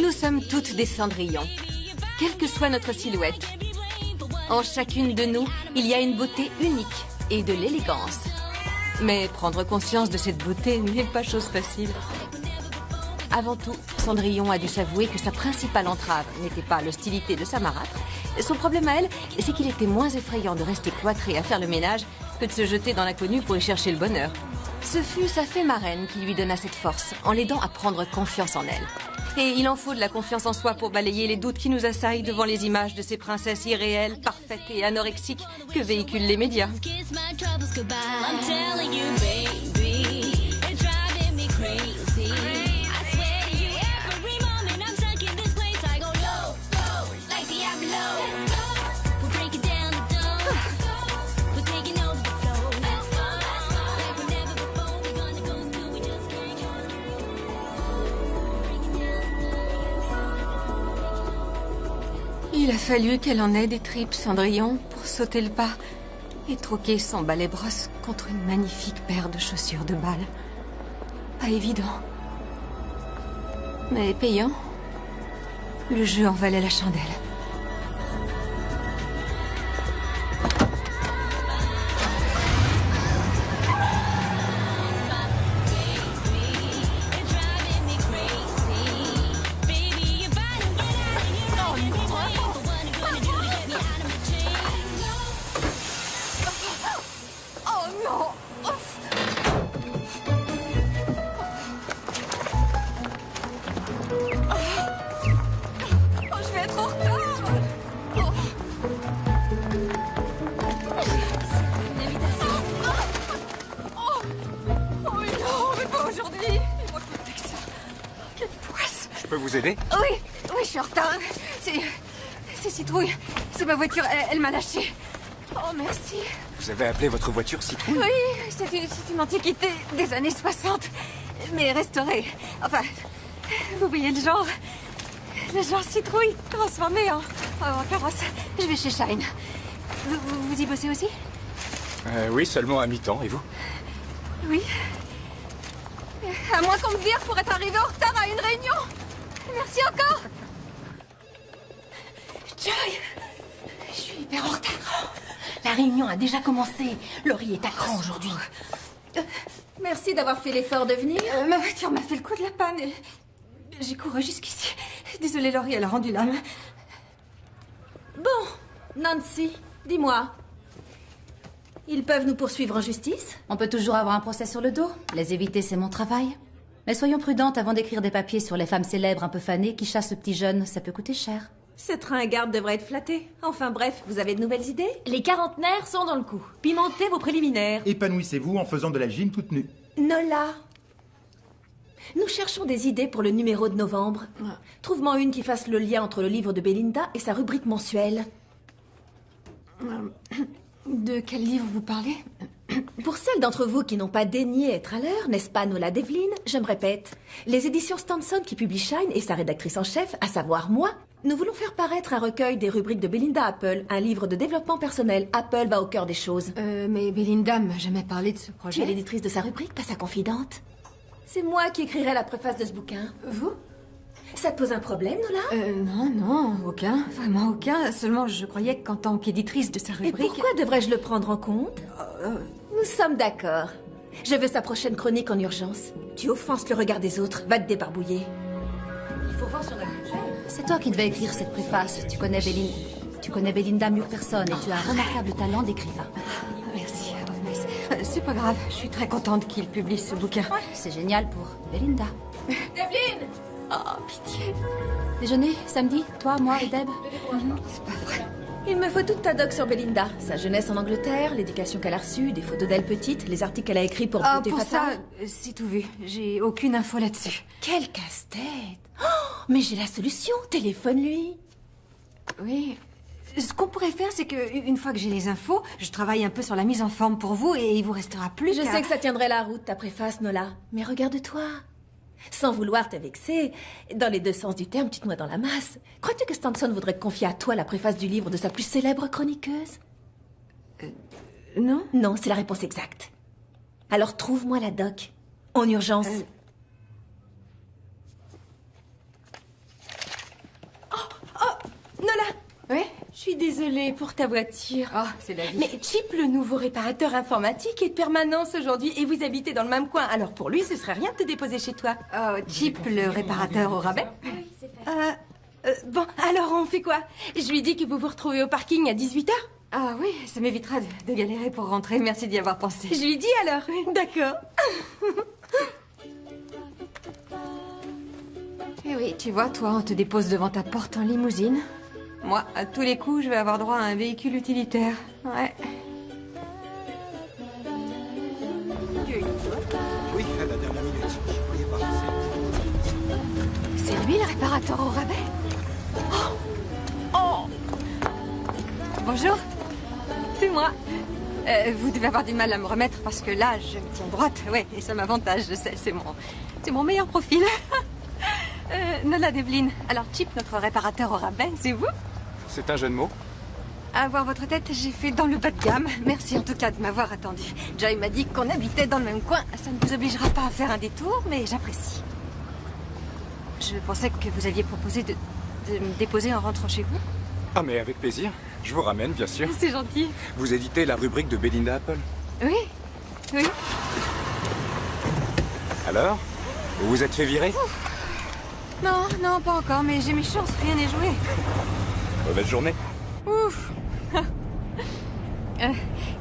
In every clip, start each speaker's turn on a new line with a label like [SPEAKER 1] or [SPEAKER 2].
[SPEAKER 1] Nous sommes toutes des cendrillons, quelle que soit notre silhouette. En chacune de nous, il y a une beauté unique et de l'élégance. Mais prendre conscience de cette beauté n'est pas chose facile. Avant tout, Cendrillon a dû s'avouer que sa principale entrave n'était pas l'hostilité de sa marâtre. Son problème à elle, c'est qu'il était moins effrayant de rester cloîtré à faire le ménage que de se jeter dans l'inconnu pour y chercher le bonheur. Ce fut sa fée marraine qui lui donna cette force, en l'aidant à prendre confiance en elle. Et il en faut de la confiance en soi pour balayer les doutes qui nous assaillent devant les images de ces princesses irréelles, parfaites et anorexiques que véhiculent les médias. Il a fallu qu'elle en ait des tripes, Cendrillon, pour sauter le pas et troquer son balai brosse contre une magnifique paire de chaussures de bal. Pas évident. Mais payant. Le jeu en valait la chandelle.
[SPEAKER 2] Vous aider?
[SPEAKER 1] Oui, je suis en retard. C'est Citrouille. C'est ma voiture, elle m'a lâché. Oh, merci.
[SPEAKER 2] Vous avez appelé votre voiture Citrouille?
[SPEAKER 1] Oui, c'est une antiquité des années 60. Mais restaurée. Enfin, vous voyez le genre. Le genre Citrouille transformé en carrosse. Je vais chez Shine. Vous y bossez aussi?
[SPEAKER 2] Oui, seulement à mi-temps. Et vous?
[SPEAKER 1] Oui. À moins qu'on me vire pour être arrivé en retard à une réunion. Merci encore. Joy, je suis hyper en retard.
[SPEAKER 3] La réunion a déjà commencé. Laurie est à cran aujourd'hui.
[SPEAKER 1] Merci d'avoir fait l'effort de venir. Ma voiture m'a fait le coup de la panne et j'ai couru jusqu'ici. Désolée Laurie, elle a rendu l'âme.
[SPEAKER 4] Bon, Nancy, dis-moi. Ils peuvent nous poursuivre en justice?
[SPEAKER 3] On peut toujours avoir un procès sur le dos. Les éviter, c'est mon travail. Mais soyons prudentes avant d'écrire des papiers sur les femmes célèbres un peu fanées qui chassent le petit jeune. Ça peut coûter cher.
[SPEAKER 4] Ce train-garde devrait être flatté. Enfin bref, vous avez de nouvelles idées?
[SPEAKER 5] Les quarantenaires sont dans le coup. Pimentez vos préliminaires.
[SPEAKER 6] Épanouissez-vous en faisant de la gym toute nue.
[SPEAKER 4] Nola, nous cherchons des idées pour le numéro de novembre. Trouve-moi une qui fasse le lien entre le livre de Belinda et sa rubrique mensuelle.
[SPEAKER 1] De quel livre vous parlez?
[SPEAKER 4] Pour celles d'entre vous qui n'ont pas daigné être à l'heure, n'est-ce pas Nola Devlin? Je me répète, les éditions Stanson qui publient Shine et sa rédactrice en chef, à savoir moi, nous voulons faire paraître un recueil des rubriques de Belinda Apple, un livre de développement personnel. Apple va au cœur des choses.
[SPEAKER 1] Mais Belinda m'a jamais parlé de ce
[SPEAKER 4] Tu
[SPEAKER 1] projet.
[SPEAKER 4] es l'éditrice de sa rubrique, pas sa confidente. C'est moi qui écrirai la préface de ce bouquin.
[SPEAKER 1] Vous?
[SPEAKER 4] Ça te pose un problème, Nola?
[SPEAKER 1] Non, aucun. Vraiment aucun. Seulement, je croyais qu'en tant qu'éditrice de sa
[SPEAKER 4] Et
[SPEAKER 1] rubrique...
[SPEAKER 4] pourquoi devrais-je le prendre en compte? Nous sommes d'accord. Je veux sa prochaine chronique en urgence. Tu offenses le regard des autres. Va te débarbouiller.
[SPEAKER 3] Il faut voir sur la budget. C'est toi qui devais écrire cette préface. Tu connais Belinda mieux que personne et tu as un remarquable talent d'écrivain.
[SPEAKER 1] Merci. C'est pas grave. Je suis très contente qu'il publie ce bouquin.
[SPEAKER 3] C'est génial pour Belinda.
[SPEAKER 4] Devlin!
[SPEAKER 1] Oh, pitié.
[SPEAKER 3] Déjeuner, samedi, toi, moi et Deb.
[SPEAKER 1] C'est pas vrai.
[SPEAKER 4] Il me faut toute ta doc sur Belinda. Sa jeunesse en Angleterre, l'éducation qu'elle a reçue, des photos d'elle petite, les articles qu'elle a écrits pour
[SPEAKER 1] Ah,
[SPEAKER 4] Beauté
[SPEAKER 1] pour ça,
[SPEAKER 4] Fatale.
[SPEAKER 1] c'est tout vu. J'ai aucune info là-dessus.
[SPEAKER 4] Quel casse-tête! Oh, mais j'ai la solution. Téléphone-lui.
[SPEAKER 1] Oui. Ce qu'on pourrait faire, c'est que une fois que j'ai les infos, je travaille un peu sur la mise en forme pour vous et il vous restera plus
[SPEAKER 4] Je
[SPEAKER 1] qu'à...
[SPEAKER 4] sais que ça tiendrait la route, ta préface, Nola. Mais regarde-toi. Sans vouloir te vexer, dans les deux sens du terme, tu te noies dans la masse. Crois-tu que Stanson voudrait te confier à toi la préface du livre de sa plus célèbre chroniqueuse?
[SPEAKER 1] Non?
[SPEAKER 4] Non, c'est la réponse exacte. Alors trouve-moi la doc. En urgence.
[SPEAKER 5] suis désolée pour ta voiture.
[SPEAKER 1] Oh, c'est la vie.
[SPEAKER 5] Mais Chip, le nouveau réparateur informatique, est de permanence aujourd'hui et vous habitez dans le même coin. Alors pour lui, ce serait rien de te déposer chez toi.
[SPEAKER 1] Oh, Chip, le réparateur au rabais?
[SPEAKER 5] Bon, alors on fait quoi? Je lui dis que vous vous retrouvez au parking à 18h?
[SPEAKER 1] Ah oui, ça m'évitera de galérer pour rentrer. Merci d'y avoir pensé.
[SPEAKER 5] Je lui dis alors. D'accord.
[SPEAKER 1] Eh oui, tu vois, toi, on te dépose devant ta porte en limousine. Moi, à tous les coups, je vais avoir droit à un véhicule utilitaire. Ouais.
[SPEAKER 2] Oui, à la dernière minute. Je voulais pas.
[SPEAKER 1] C'est lui, le réparateur au rabais? Oh! Bonjour. C'est moi. Vous devez avoir du mal à me remettre parce que là, je me tiens droite. Ouais, et ça m'avantage, je sais. C'est mon meilleur profil. Nola Devlin. Alors, Chip, notre réparateur au rabais, c'est vous?
[SPEAKER 2] C'est un jeu de mots?
[SPEAKER 1] À voir votre tête, j'ai fait dans le bas de gamme. Merci en tout cas de m'avoir attendu. Joy m'a dit qu'on habitait dans le même coin. Ça ne vous obligera pas à faire un détour, mais j'apprécie. Je pensais que vous aviez proposé de me déposer en rentrant chez vous.
[SPEAKER 2] Ah, mais avec plaisir. Je vous ramène, bien sûr.
[SPEAKER 1] C'est gentil.
[SPEAKER 2] Vous éditez la rubrique de Belinda Apple.
[SPEAKER 1] Oui, oui.
[SPEAKER 2] Alors? Vous vous êtes fait virer?
[SPEAKER 1] Non, non, pas encore, mais j'ai mes chances, rien n'est joué.
[SPEAKER 2] Mauvaise journée.
[SPEAKER 1] Ouf.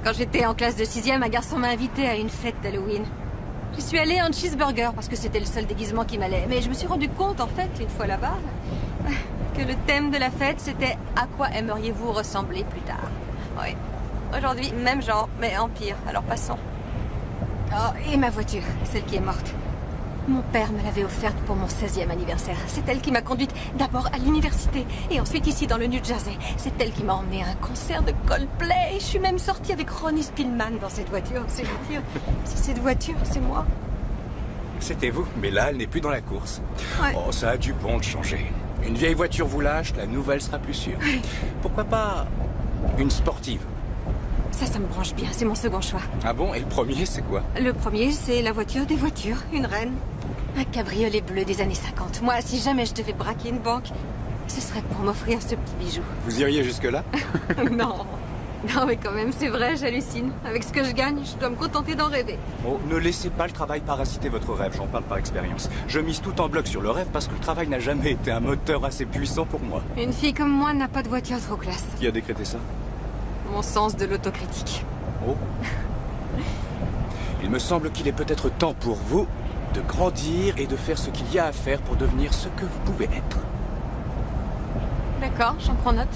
[SPEAKER 1] Quand j'étais en classe de 6e, un garçon m'a invité à une fête d'Halloween. J'y suis allée en cheeseburger parce que c'était le seul déguisement qui m'allait. Mais je me suis rendu compte, en fait, une fois là-bas, que le thème de la fête, c'était « À quoi aimeriez-vous ressembler plus tard ?» Oui. Aujourd'hui, même genre, mais en pire. Alors passons. Oh, et ma voiture, celle qui est morte. Mon père me l'avait offerte pour mon 16e anniversaire. C'est elle qui m'a conduite d'abord à l'université et ensuite ici dans le New Jersey. C'est elle qui m'a emmenée à un concert de Coldplay. Je suis même sortie avec Ronnie Spillman dans cette voiture. C'est vous dire si cette voiture, c'est moi.
[SPEAKER 2] C'était vous, mais là, elle n'est plus dans la course.
[SPEAKER 1] Ouais.
[SPEAKER 2] Oh, ça a du bon de changer. Une vieille voiture vous lâche, la nouvelle sera plus sûre. Pourquoi pas une sportive?
[SPEAKER 1] Ça me branche bien. C'est mon second choix.
[SPEAKER 2] Ah bon? Et le premier, c'est quoi?
[SPEAKER 1] Le premier, c'est la voiture des voitures. Une reine. Un cabriolet bleu des années 50. Moi, si jamais je devais braquer une banque, ce serait pour m'offrir ce petit bijou.
[SPEAKER 2] Vous iriez jusque-là?
[SPEAKER 1] Non. Non, mais quand même, c'est vrai, j'hallucine. Avec ce que je gagne, je dois me contenter d'en rêver.
[SPEAKER 2] Oh, ne laissez pas le travail parasiter votre rêve, j'en parle par expérience. Je mise tout en bloc sur le rêve parce que le travail n'a jamais été un moteur assez puissant pour moi.
[SPEAKER 1] Une fille comme moi n'a pas de voiture trop classe.
[SPEAKER 2] Qui a décrété ça?
[SPEAKER 1] Mon sens de l'autocritique.
[SPEAKER 2] Oh. Il me semble qu'il est peut-être temps pour vous de grandir et de faire ce qu'il y a à faire pour devenir ce que vous pouvez être.
[SPEAKER 1] D'accord, j'en prends note.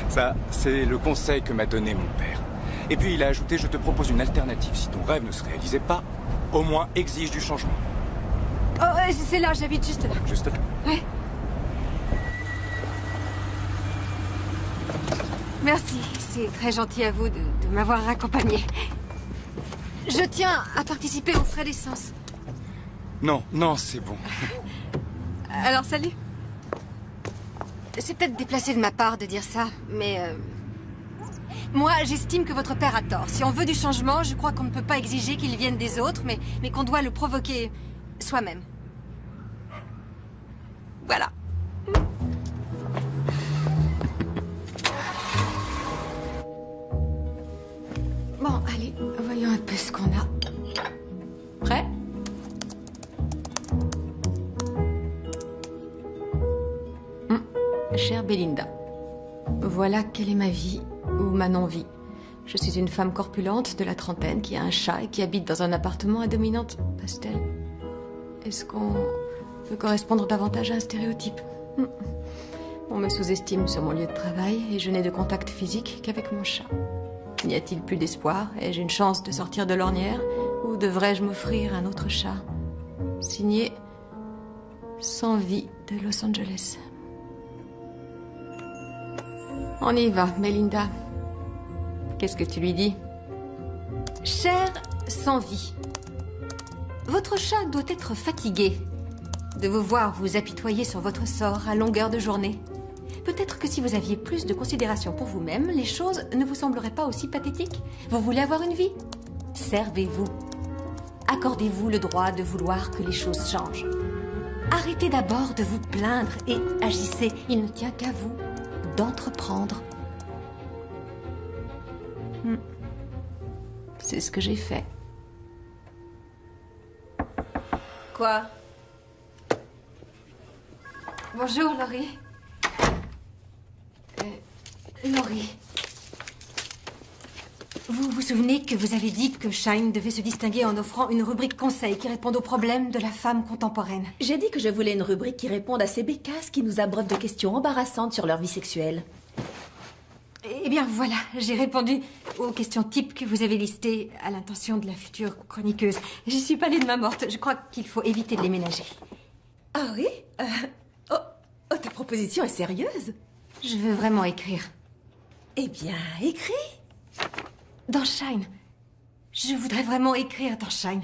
[SPEAKER 2] Ça, c'est le conseil que m'a donné mon père. Et puis il a ajouté, je te propose une alternative. Si ton rêve ne se réalisait pas, au moins exige du changement.
[SPEAKER 1] Oh, c'est là, j'habite juste là.
[SPEAKER 2] Juste là.
[SPEAKER 1] Ouais. Merci, c'est très gentil à vous de m'avoir accompagné. Je tiens à participer aux frais d'essence.
[SPEAKER 2] Non, non, c'est bon.
[SPEAKER 1] Alors, salut. C'est peut-être déplacé de ma part de dire ça, mais... Moi, j'estime que votre père a tort. Si on veut du changement, je crois qu'on ne peut pas exiger qu'il vienne des autres, mais qu'on doit le provoquer soi-même. Voilà. Bon, allez, voyons un peu ce qu'on a. Prêt ? Chère Belinda, voilà quelle est ma vie, ou ma non-vie. Je suis une femme corpulente de la trentaine qui a un chat et qui habite dans un appartement à dominante pastel. Est-ce qu'on peut correspondre davantage à un stéréotype ? On me sous-estime sur mon lieu de travail et je n'ai de contact physique qu'avec mon chat. N'y a-t-il plus d'espoir? Ai-je une chance de sortir de l'ornière? Ou devrais-je m'offrir un autre chat? Signé Sans vie de Los Angeles. On y va, Belinda. Qu'est-ce que tu lui dis? Cher sans vie, votre chat doit être fatigué de vous voir vous apitoyer sur votre sort à longueur de journée. Peut-être que si vous aviez plus de considération pour vous-même, les choses ne vous sembleraient pas aussi pathétiques. Vous voulez avoir une vie? Servez-vous. Accordez-vous le droit de vouloir que les choses changent. Arrêtez d'abord de vous plaindre et agissez. Il ne tient qu'à vous d'entreprendre C'est ce que j'ai fait.
[SPEAKER 5] Quoi?
[SPEAKER 1] Bonjour, Laurie. Laurie. Vous vous souvenez que vous avez dit que Shine devait se distinguer en offrant une rubrique conseil qui réponde aux problèmes de la femme contemporaine.
[SPEAKER 4] J'ai dit que je voulais une rubrique qui réponde à ces bécasses qui nous abreuvent de questions embarrassantes sur leur vie sexuelle.
[SPEAKER 1] Eh bien, voilà, j'ai répondu aux questions types que vous avez listées à l'intention de la future chroniqueuse. J'y suis pas allée de main morte. Je crois qu'il faut éviter de les ménager.
[SPEAKER 4] Ah oui? Oh, ta proposition est sérieuse?
[SPEAKER 1] Je veux vraiment écrire.
[SPEAKER 4] Eh bien, écris.
[SPEAKER 1] Dans Shine. Je voudrais vraiment écrire dans Shine.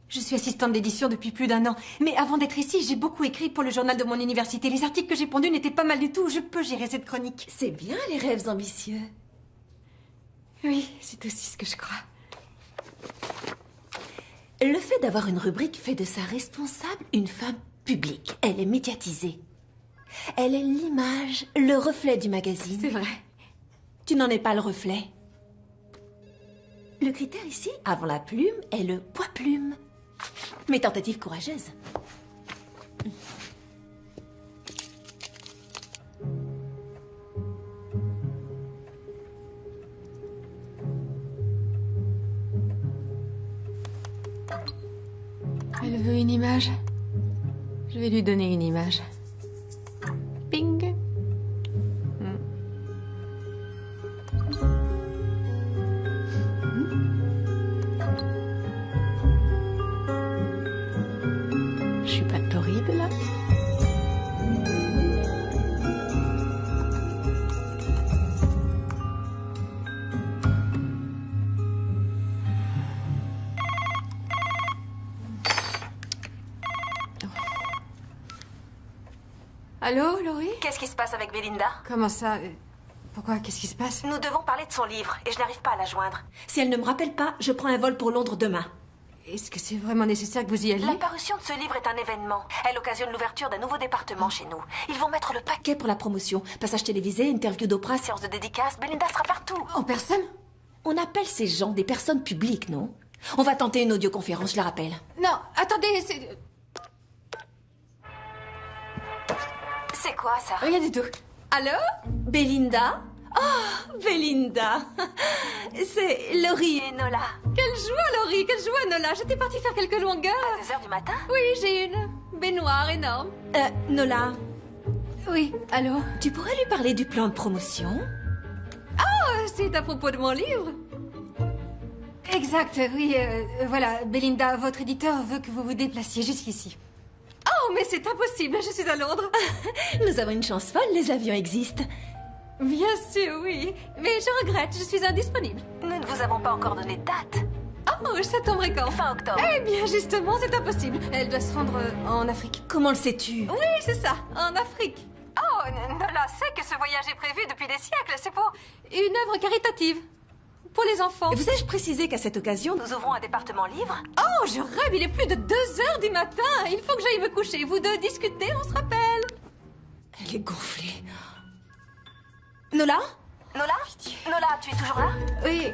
[SPEAKER 1] Je suis assistante d'édition depuis plus d'1 an. Mais avant d'être ici, j'ai beaucoup écrit pour le journal de mon université. Les articles que j'ai pondus n'étaient pas mal du tout. Je peux gérer cette chronique.
[SPEAKER 4] C'est bien, les rêves ambitieux.
[SPEAKER 1] Oui, c'est aussi ce que je crois.
[SPEAKER 4] Le fait d'avoir une rubrique fait de sa responsable une femme publique. Elle est médiatisée. Elle est l'image, le reflet du magazine.
[SPEAKER 1] C'est vrai.
[SPEAKER 4] Tu n'en es pas le reflet. Le critère ici, avant la plume, est le poids-plume. Mes tentatives courageuses.
[SPEAKER 1] Elle veut une image. Je vais lui donner une image. Ping. Je suis pas torride, là? Allô, Laurie?
[SPEAKER 4] Qu'est-ce qui se passe avec Belinda?
[SPEAKER 1] Comment ça? Pourquoi? Qu'est-ce qui se passe?
[SPEAKER 4] Nous devons parler de son livre et je n'arrive pas à la joindre. Si elle ne me rappelle pas, je prends un vol pour Londres demain.
[SPEAKER 1] Est-ce que c'est vraiment nécessaire que vous y alliez?
[SPEAKER 4] La parution de ce livre est un événement. Elle occasionne l'ouverture d'un nouveau département chez nous. Ils vont mettre le paquet pour la promotion. Passage télévisé, interview d'Oprah, séance de dédicace. Belinda sera partout.
[SPEAKER 1] En personne?
[SPEAKER 4] On appelle ces gens des personnes publiques, non? On va tenter une audioconférence, je la rappelle.
[SPEAKER 1] Non, attendez, c'est...
[SPEAKER 4] C'est quoi ça?
[SPEAKER 1] Rien du tout.
[SPEAKER 4] Allô? Belinda? Oh, Belinda. C'est Laurie et Nola.
[SPEAKER 1] Quelle joie, Laurie, quelle joie, Nola. J'étais partie faire quelques longueurs.
[SPEAKER 4] À 2h du matin?
[SPEAKER 1] Oui, j'ai une baignoire énorme.
[SPEAKER 4] Nola,
[SPEAKER 1] Oui, allô?
[SPEAKER 4] tu pourrais lui parler du plan de promotion?
[SPEAKER 1] C'est à propos de mon livre. Exact, oui, voilà. Belinda, votre éditeur veut que vous vous déplaciez jusqu'ici. Oh, mais c'est impossible, je suis à Londres.
[SPEAKER 4] Nous avons une chance folle, les avions existent.
[SPEAKER 1] Bien sûr, oui. Mais je regrette, je suis indisponible.
[SPEAKER 4] Nous ne vous avons pas encore donné de date.
[SPEAKER 1] Oh, ça tomberait quand?
[SPEAKER 4] Fin octobre.
[SPEAKER 1] Eh bien, justement, c'est impossible. Elle doit se rendre en Afrique.
[SPEAKER 4] Comment le sais-tu?
[SPEAKER 1] Oui, c'est ça, en Afrique. Oh, Nola sait que ce voyage est prévu depuis des siècles. C'est pour une œuvre caritative. Pour les enfants.
[SPEAKER 4] Vous ai-je précisé qu'à cette occasion, nous ouvrons un département livre?
[SPEAKER 1] Oh, je rêve, il est plus de 2h du matin. Il faut que j'aille me coucher. Vous deux discutez, on se rappelle.
[SPEAKER 4] Elle est gonflée. Nola? Nola? Nola, tu es toujours là?
[SPEAKER 1] Oui,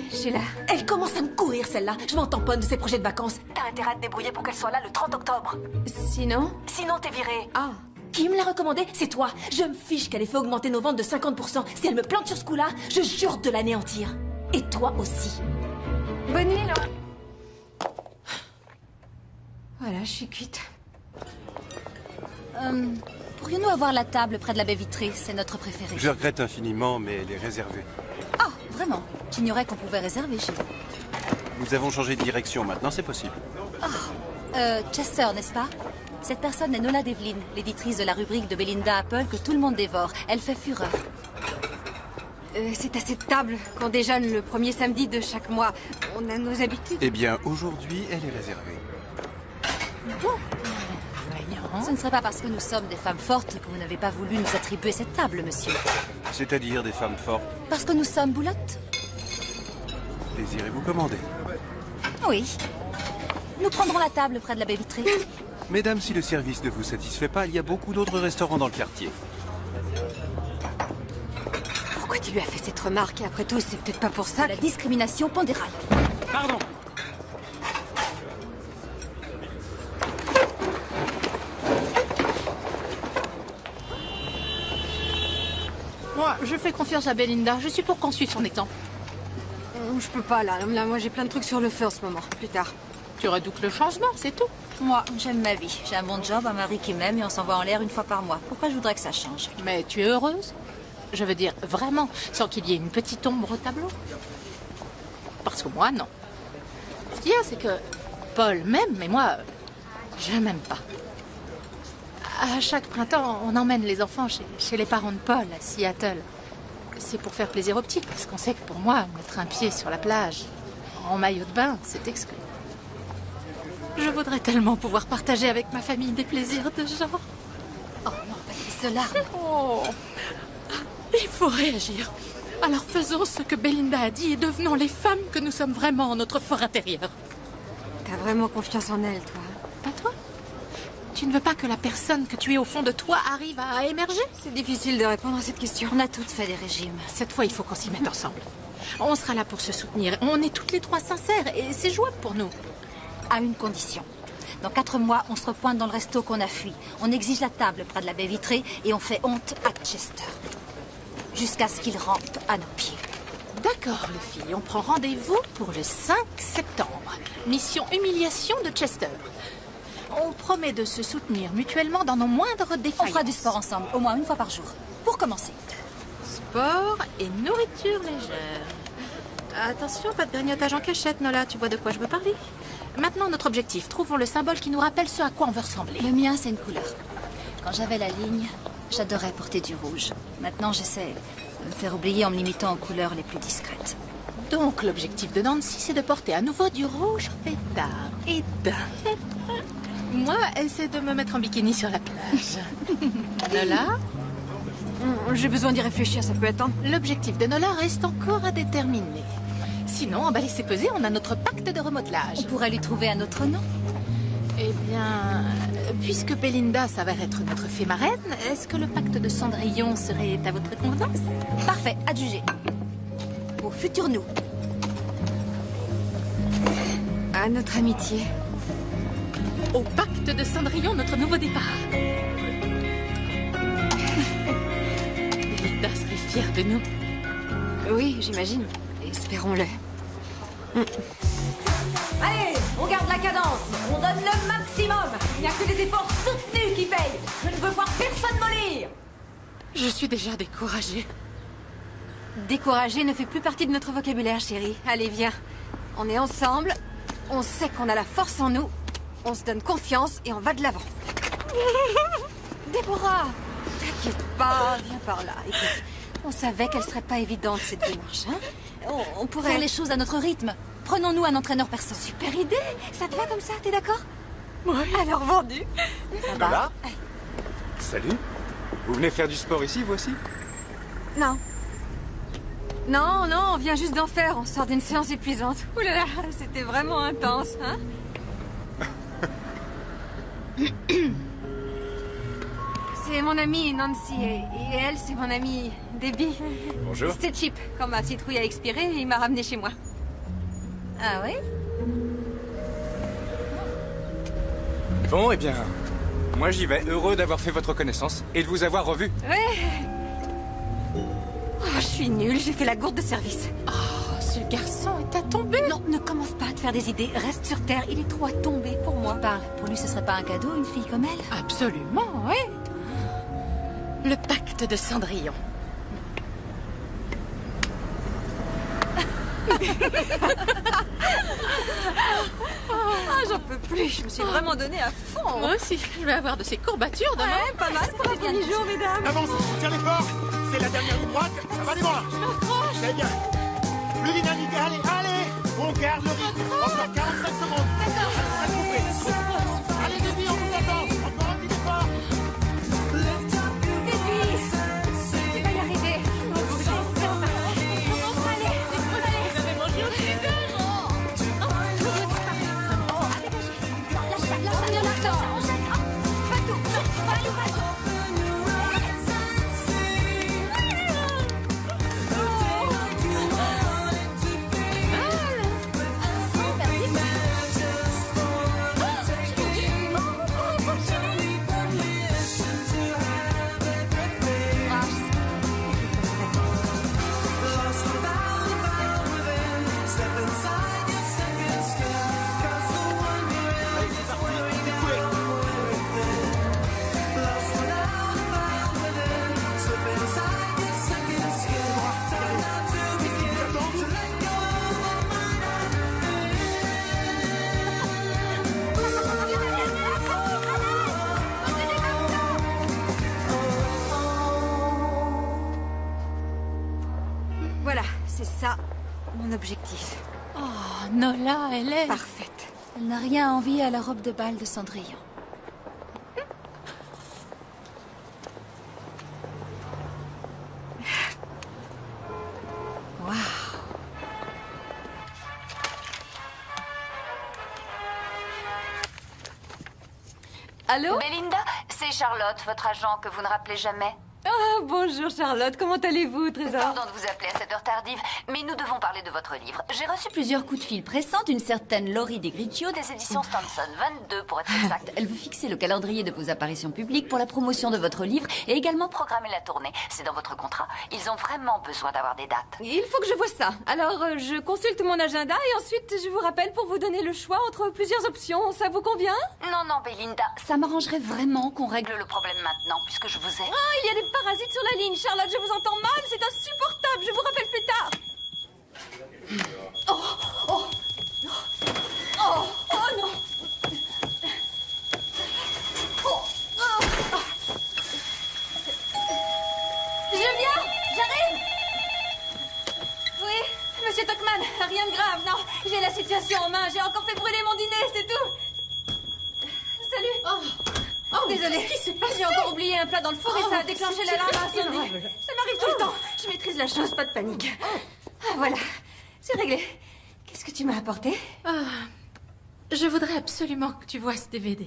[SPEAKER 1] je suis là.
[SPEAKER 4] Elle commence à me courir, celle-là. Je m'en tamponne de ses projets de vacances. T'as intérêt à te débrouiller pour qu'elle soit là le 30 octobre.
[SPEAKER 1] Sinon?
[SPEAKER 4] Sinon, t'es virée.
[SPEAKER 1] Ah.
[SPEAKER 4] Qui me l'a recommandé? C'est toi. Je me fiche qu'elle ait fait augmenter nos ventes de 50%. Si elle me plante sur ce coup-là, je jure de l'anéantir. Et toi aussi.
[SPEAKER 1] Bonne nuit, Laura. Voilà, je suis cuite.
[SPEAKER 3] Pourrions-nous avoir la table près de la baie vitrée? C'est notre préférée.
[SPEAKER 7] Je regrette infiniment, mais elle est réservée.
[SPEAKER 3] Ah, vraiment? J'ignorais qu'on pouvait réserver chez vous.
[SPEAKER 7] Nous avons changé de direction, maintenant c'est possible.
[SPEAKER 3] Chester, n'est-ce pas? Cette personne est Nola Devlin, l'éditrice de la rubrique de Belinda Apple que tout le monde dévore. Elle fait fureur.
[SPEAKER 1] C'est à cette table qu'on déjeune le premier samedi de chaque mois. On a nos habitudes.
[SPEAKER 7] Eh bien, aujourd'hui, elle est réservée.
[SPEAKER 3] Ce ne serait pas parce que nous sommes des femmes fortes que vous n'avez pas voulu nous attribuer cette table, monsieur.
[SPEAKER 7] C'est-à-dire des femmes fortes.
[SPEAKER 3] Parce que nous sommes boulottes?
[SPEAKER 7] Désirez-vous commander?
[SPEAKER 3] Oui. Nous prendrons la table près de la baie vitrée.
[SPEAKER 7] Mesdames, si le service ne vous satisfait pas, il y a beaucoup d'autres restaurants dans le quartier.
[SPEAKER 1] Pourquoi tu Tu lui as fait cette remarque et après tout, c'est peut-être pas pour ça
[SPEAKER 3] La discrimination pondérale.
[SPEAKER 2] Pardon.
[SPEAKER 8] Moi, je fais confiance à Belinda. Je suis pour qu'on suive son exemple.
[SPEAKER 1] Je peux pas, là. Moi, j'ai plein de trucs sur le feu en ce moment. Plus tard.
[SPEAKER 8] Tu redoutes le changement, c'est tout.
[SPEAKER 3] Moi, j'aime ma vie. J'ai un bon job, un mari qui m'aime et on s'envoie en l'air une fois par mois. Pourquoi je voudrais que ça change?
[SPEAKER 8] Mais tu es heureuse? Je veux dire, vraiment, sans qu'il y ait une petite ombre au tableau? Parce que moi, non. Ce qu'il y a, c'est que Paul m'aime, mais moi, je m'aime pas. À chaque printemps, on emmène les enfants chez les parents de Paul, à Seattle. C'est pour faire plaisir aux petits, parce qu'on sait que pour moi, mettre un pied sur la plage, en maillot de bain, c'est exclu. Je voudrais tellement pouvoir partager avec ma famille des plaisirs de genre.
[SPEAKER 3] Oh non, pas de larmes.
[SPEAKER 8] Oh, il faut réagir. Alors faisons ce que Belinda a dit et devenons les femmes que nous sommes vraiment en notre fort intérieur.
[SPEAKER 1] T'as vraiment confiance en elle, toi?
[SPEAKER 8] Pas toi? Tu ne veux pas que la personne que tu es au fond de toi arrive à émerger?
[SPEAKER 1] C'est difficile de répondre à cette question.
[SPEAKER 3] On a toutes fait des régimes.
[SPEAKER 8] Cette fois, il faut qu'on s'y mette ensemble. On sera là pour se soutenir. On est toutes les trois sincères et c'est jouable pour nous.
[SPEAKER 3] À une condition. Dans 4 mois, on se repointe dans le resto qu'on a fui. On exige la table près de la baie vitrée et on fait honte à Chester. Jusqu'à ce qu'il rampe à nos pieds.
[SPEAKER 8] D'accord, les filles. On prend rendez-vous pour le 5 septembre. Mission humiliation de Chester. On promet de se soutenir mutuellement dans nos moindres défaillances.
[SPEAKER 3] On fera du sport ensemble, au moins une fois par jour. Pour commencer.
[SPEAKER 8] Sport et nourriture légère. Attention, pas de grignotage en cachette, Nola. Tu vois de quoi je veux parler? Maintenant, notre objectif. Trouvons le symbole qui nous rappelle ce à quoi on veut ressembler.
[SPEAKER 3] Le mien, c'est une couleur. Quand j'avais la ligne, j'adorais porter du rouge. Maintenant, j'essaie de me faire oublier en me limitant aux couleurs les plus discrètes.
[SPEAKER 8] Donc, l'objectif de Nancy, c'est de porter à nouveau du rouge pétard. Et moi, c'est de me mettre en bikini sur la plage. Nola?
[SPEAKER 1] J'ai besoin d'y réfléchir, ça peut attendre.
[SPEAKER 8] L'objectif de Nola reste encore à déterminer. Sinon, emballé c'est pesé, on a notre pacte de remodelage.
[SPEAKER 3] On pourrait lui trouver un autre nom.
[SPEAKER 8] Eh bien, puisque Belinda s'avère être notre fée marraine, est-ce que le pacte de Cendrillon serait à votre convenance?
[SPEAKER 3] Parfait, adjugé. Au futur nous.
[SPEAKER 1] À notre amitié.
[SPEAKER 8] Au pacte de Cendrillon, notre nouveau départ. Belinda serait fière de nous.
[SPEAKER 1] Oui, j'imagine. Espérons-le.
[SPEAKER 4] Allez, on garde la cadence. On donne le maximum. Il n'y a que les efforts soutenus qui payent. Je ne veux voir personne mollir.
[SPEAKER 8] Je suis déjà découragée.
[SPEAKER 1] Décourager ne fait plus partie de notre vocabulaire, chérie. Allez, viens. On est ensemble. On sait qu'on a la force en nous. On se donne confiance et on va de l'avant. Déborah, t'inquiète pas, viens par là. Écoute, on savait qu'elle serait pas évidente cette démarche, hein. On pourrait
[SPEAKER 3] Faire les choses à notre rythme. Prenons-nous un entraîneur perso.
[SPEAKER 1] Super idée. Ça te va comme ça, t'es d'accord?
[SPEAKER 8] Oui.
[SPEAKER 1] Alors vendu. Ça va.
[SPEAKER 2] Lola? Salut. Vous venez faire du sport ici, vous aussi?
[SPEAKER 1] Non. Non, on vient juste d'en faire. On sort d'une séance épuisante. Ouh là là, c'était vraiment intense, hein? C'est mon amie Nancy et elle, c'est mon amie Debbie.
[SPEAKER 2] Bonjour.
[SPEAKER 1] C'était cheap. Quand ma citrouille a expiré, il m'a ramené chez moi.
[SPEAKER 3] Ah oui?
[SPEAKER 2] Bon, eh bien, moi j'y vais. Heureux d'avoir fait votre connaissance et de vous avoir revu.
[SPEAKER 1] Ouais. Oh, je suis nulle, j'ai fait la gourde de service.
[SPEAKER 8] Oh, ce garçon est à tomber.
[SPEAKER 1] Non, ne commence pas à te faire des idées. Reste sur terre, il est trop à tomber pour moi.
[SPEAKER 3] Parle, pour lui ce serait pas un cadeau, une fille comme elle?
[SPEAKER 8] Absolument, oui. Le pacte de Cendrillon.
[SPEAKER 1] Ah, j'en peux plus, je me suis vraiment donnée à fond.
[SPEAKER 8] Moi aussi, je vais avoir de ces courbatures demain.
[SPEAKER 1] Ouais, pas mal pour un premier jour, mesdames.
[SPEAKER 6] Avance, tiens les forts. C'est la dernière ligne droite. Ça va, les bras. C'est bien. Plus dynamique. Allez, allez. On garde le rythme. Encore 45 secondes. D'accord. Allez, Debbie, on vous attend. Encore un petit effort.
[SPEAKER 1] Debbie, tu vas y arriver.
[SPEAKER 3] Voilà, c'est ça, mon objectif.
[SPEAKER 8] Oh, Nola, elle est...
[SPEAKER 3] Parfaite. Elle n'a rien à envier à la robe de bal de Cendrillon. Waouh.
[SPEAKER 1] Allô?
[SPEAKER 9] Belinda, c'est Charlotte, votre agent que vous ne rappelez jamais.
[SPEAKER 1] Ah, bonjour Charlotte, comment allez-vous, Trésor?
[SPEAKER 9] Pardon de vous appeler à cette heure tardive, mais nous devons parler de votre livre. J'ai reçu plusieurs coups de fil pressants d'une certaine Laurie DeGriccio des éditions Stanson, 22 pour être exact. Elle veut fixer le calendrier de vos apparitions publiques pour la promotion de votre livre et également programmer la tournée. C'est dans votre contrat. Ils ont vraiment besoin d'avoir des dates.
[SPEAKER 1] Il faut que je voie ça. Alors, je consulte mon agenda et ensuite je vous rappelle pour vous donner le choix entre plusieurs options. Ça vous convient?
[SPEAKER 9] Non, non, Belinda, ça m'arrangerait vraiment qu'on règle le problème maintenant, puisque je vous ai...
[SPEAKER 1] Ah, il y a des parasites sur la ligne, Charlotte, je vous entends mal, c'est insupportable, je vous rappelle plus tard. Oh non. Je viens, j'arrive. Oui, monsieur Tuckman, rien de grave, non. J'ai la situation en main, j'ai encore fait brûler mon dîner, c'est tout. Salut. Oh, désolée.
[SPEAKER 5] Qu'est-ce qui s'est passé?
[SPEAKER 1] J'ai encore oublié un plat dans le four et ça a déclenché l'alarme incendie. Ça m'arrive tout le temps. Je maîtrise la chose, pas de panique. Ah, voilà, c'est réglé. Qu'est-ce que tu m'as apporté?
[SPEAKER 8] Je voudrais absolument que tu vois ce DVD.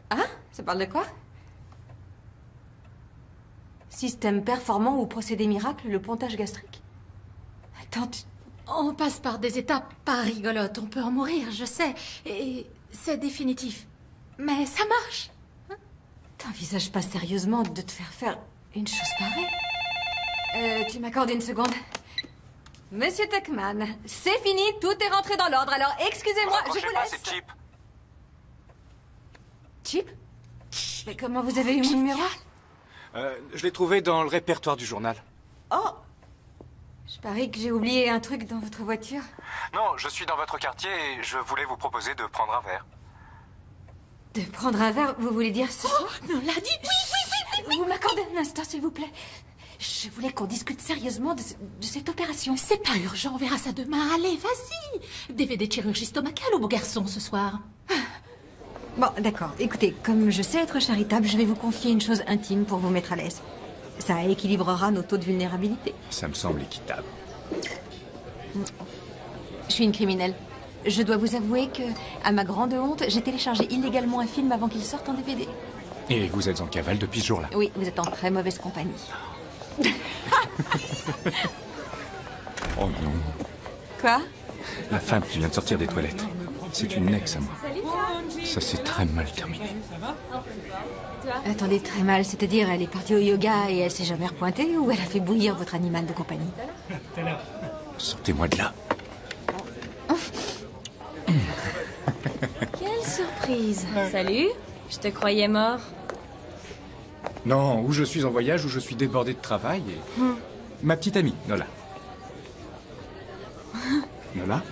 [SPEAKER 1] Hein? Ça parle de quoi? Système performant ou procédé miracle, le pontage gastrique? Attends,
[SPEAKER 8] On passe par des étapes pas rigolotes. On peut en mourir, je sais. Et c'est définitif. Mais ça marche.
[SPEAKER 1] t'envisages pas sérieusement de te faire une chose pareille? Tu m'accordes une seconde? Monsieur Tuckman, c'est fini, tout est rentré dans l'ordre, alors excusez-moi, je vous laisse.
[SPEAKER 2] C'est Chip.
[SPEAKER 1] Chip? Mais comment vous avez eu mon numéro?
[SPEAKER 2] Je l'ai trouvé dans le répertoire du journal.
[SPEAKER 1] Oh! Je parie que j'ai oublié un truc dans votre voiture.
[SPEAKER 2] Non, je suis dans votre quartier et je voulais vous proposer de prendre un verre.
[SPEAKER 1] De prendre un verre, vous voulez dire ce soir?
[SPEAKER 8] On l'a dit. Oui.
[SPEAKER 1] Vous m'accordez un instant, s'il vous plaît. Je voulais qu'on discute sérieusement de cette opération.
[SPEAKER 8] C'est pas urgent, on verra ça demain. Allez, vas-y. DVD de chirurgie stomacale au beau garçon ce soir.
[SPEAKER 1] Bon, d'accord. Écoutez, comme je sais être charitable, je vais vous confier une chose intime pour vous mettre à l'aise. Ça équilibrera nos taux de vulnérabilité.
[SPEAKER 2] Ça me semble équitable.
[SPEAKER 1] Je suis une criminelle. Je dois vous avouer que, à ma grande honte, j'ai téléchargé illégalement un film avant qu'il sorte en DVD.
[SPEAKER 2] Et vous êtes en cavale depuis ce jour-là?
[SPEAKER 1] Oui, vous êtes en très mauvaise compagnie.
[SPEAKER 2] Oh non.
[SPEAKER 1] Quoi?
[SPEAKER 2] La femme qui vient de sortir des toilettes. C'est une ex à moi. Ça s'est très mal terminé.
[SPEAKER 1] Attendez, très mal, c'est-à-dire elle est partie au yoga et elle s'est jamais repointée ou elle a fait bouillir votre animal de compagnie?
[SPEAKER 2] Sortez-moi de là.
[SPEAKER 10] Quelle surprise. Salut, je te croyais mort.
[SPEAKER 2] Non, ou je suis en voyage ou je suis débordé de travail et... Ma petite amie, Nola. Nola?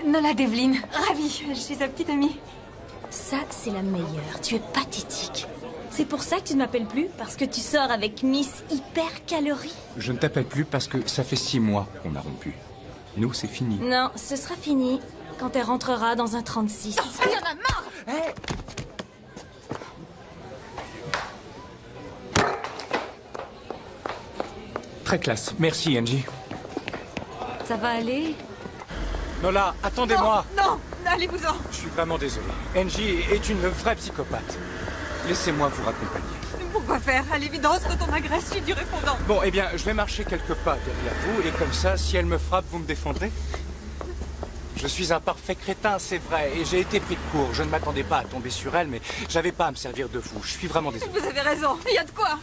[SPEAKER 1] Nola Devlin, ravie, je suis sa petite amie.
[SPEAKER 10] Ça, c'est la meilleure. Tu es pathétique. C'est pour ça que tu ne m'appelles plus? Parce que tu sors avec Miss Hyper Calorie?
[SPEAKER 2] Je ne t'appelle plus parce que ça fait 6 mois qu'on a rompu. Nous, c'est fini.
[SPEAKER 10] Non, ce sera fini quand elle rentrera dans un 36.
[SPEAKER 8] Il y en a marre.
[SPEAKER 2] Hey! Très classe. Merci, Angie.
[SPEAKER 1] Ça va aller?
[SPEAKER 2] Nola, attendez-moi.
[SPEAKER 1] Non, allez-vous-en.
[SPEAKER 2] Je suis vraiment désolé. Angie est une vraie psychopathe. Laissez-moi vous raccompagner.
[SPEAKER 1] Pourquoi faire? À l'évidence, quand on m'agresse, je suis du répondant.
[SPEAKER 2] Bon, eh bien, je vais marcher quelques pas derrière vous, et comme ça, si elle me frappe, vous me défendrez. Je suis un parfait crétin, c'est vrai, et j'ai été pris de court. Je ne m'attendais pas à tomber sur elle, mais j'avais pas à me servir de vous. Je suis vraiment désolé.
[SPEAKER 1] Vous avez raison, il y a de quoi.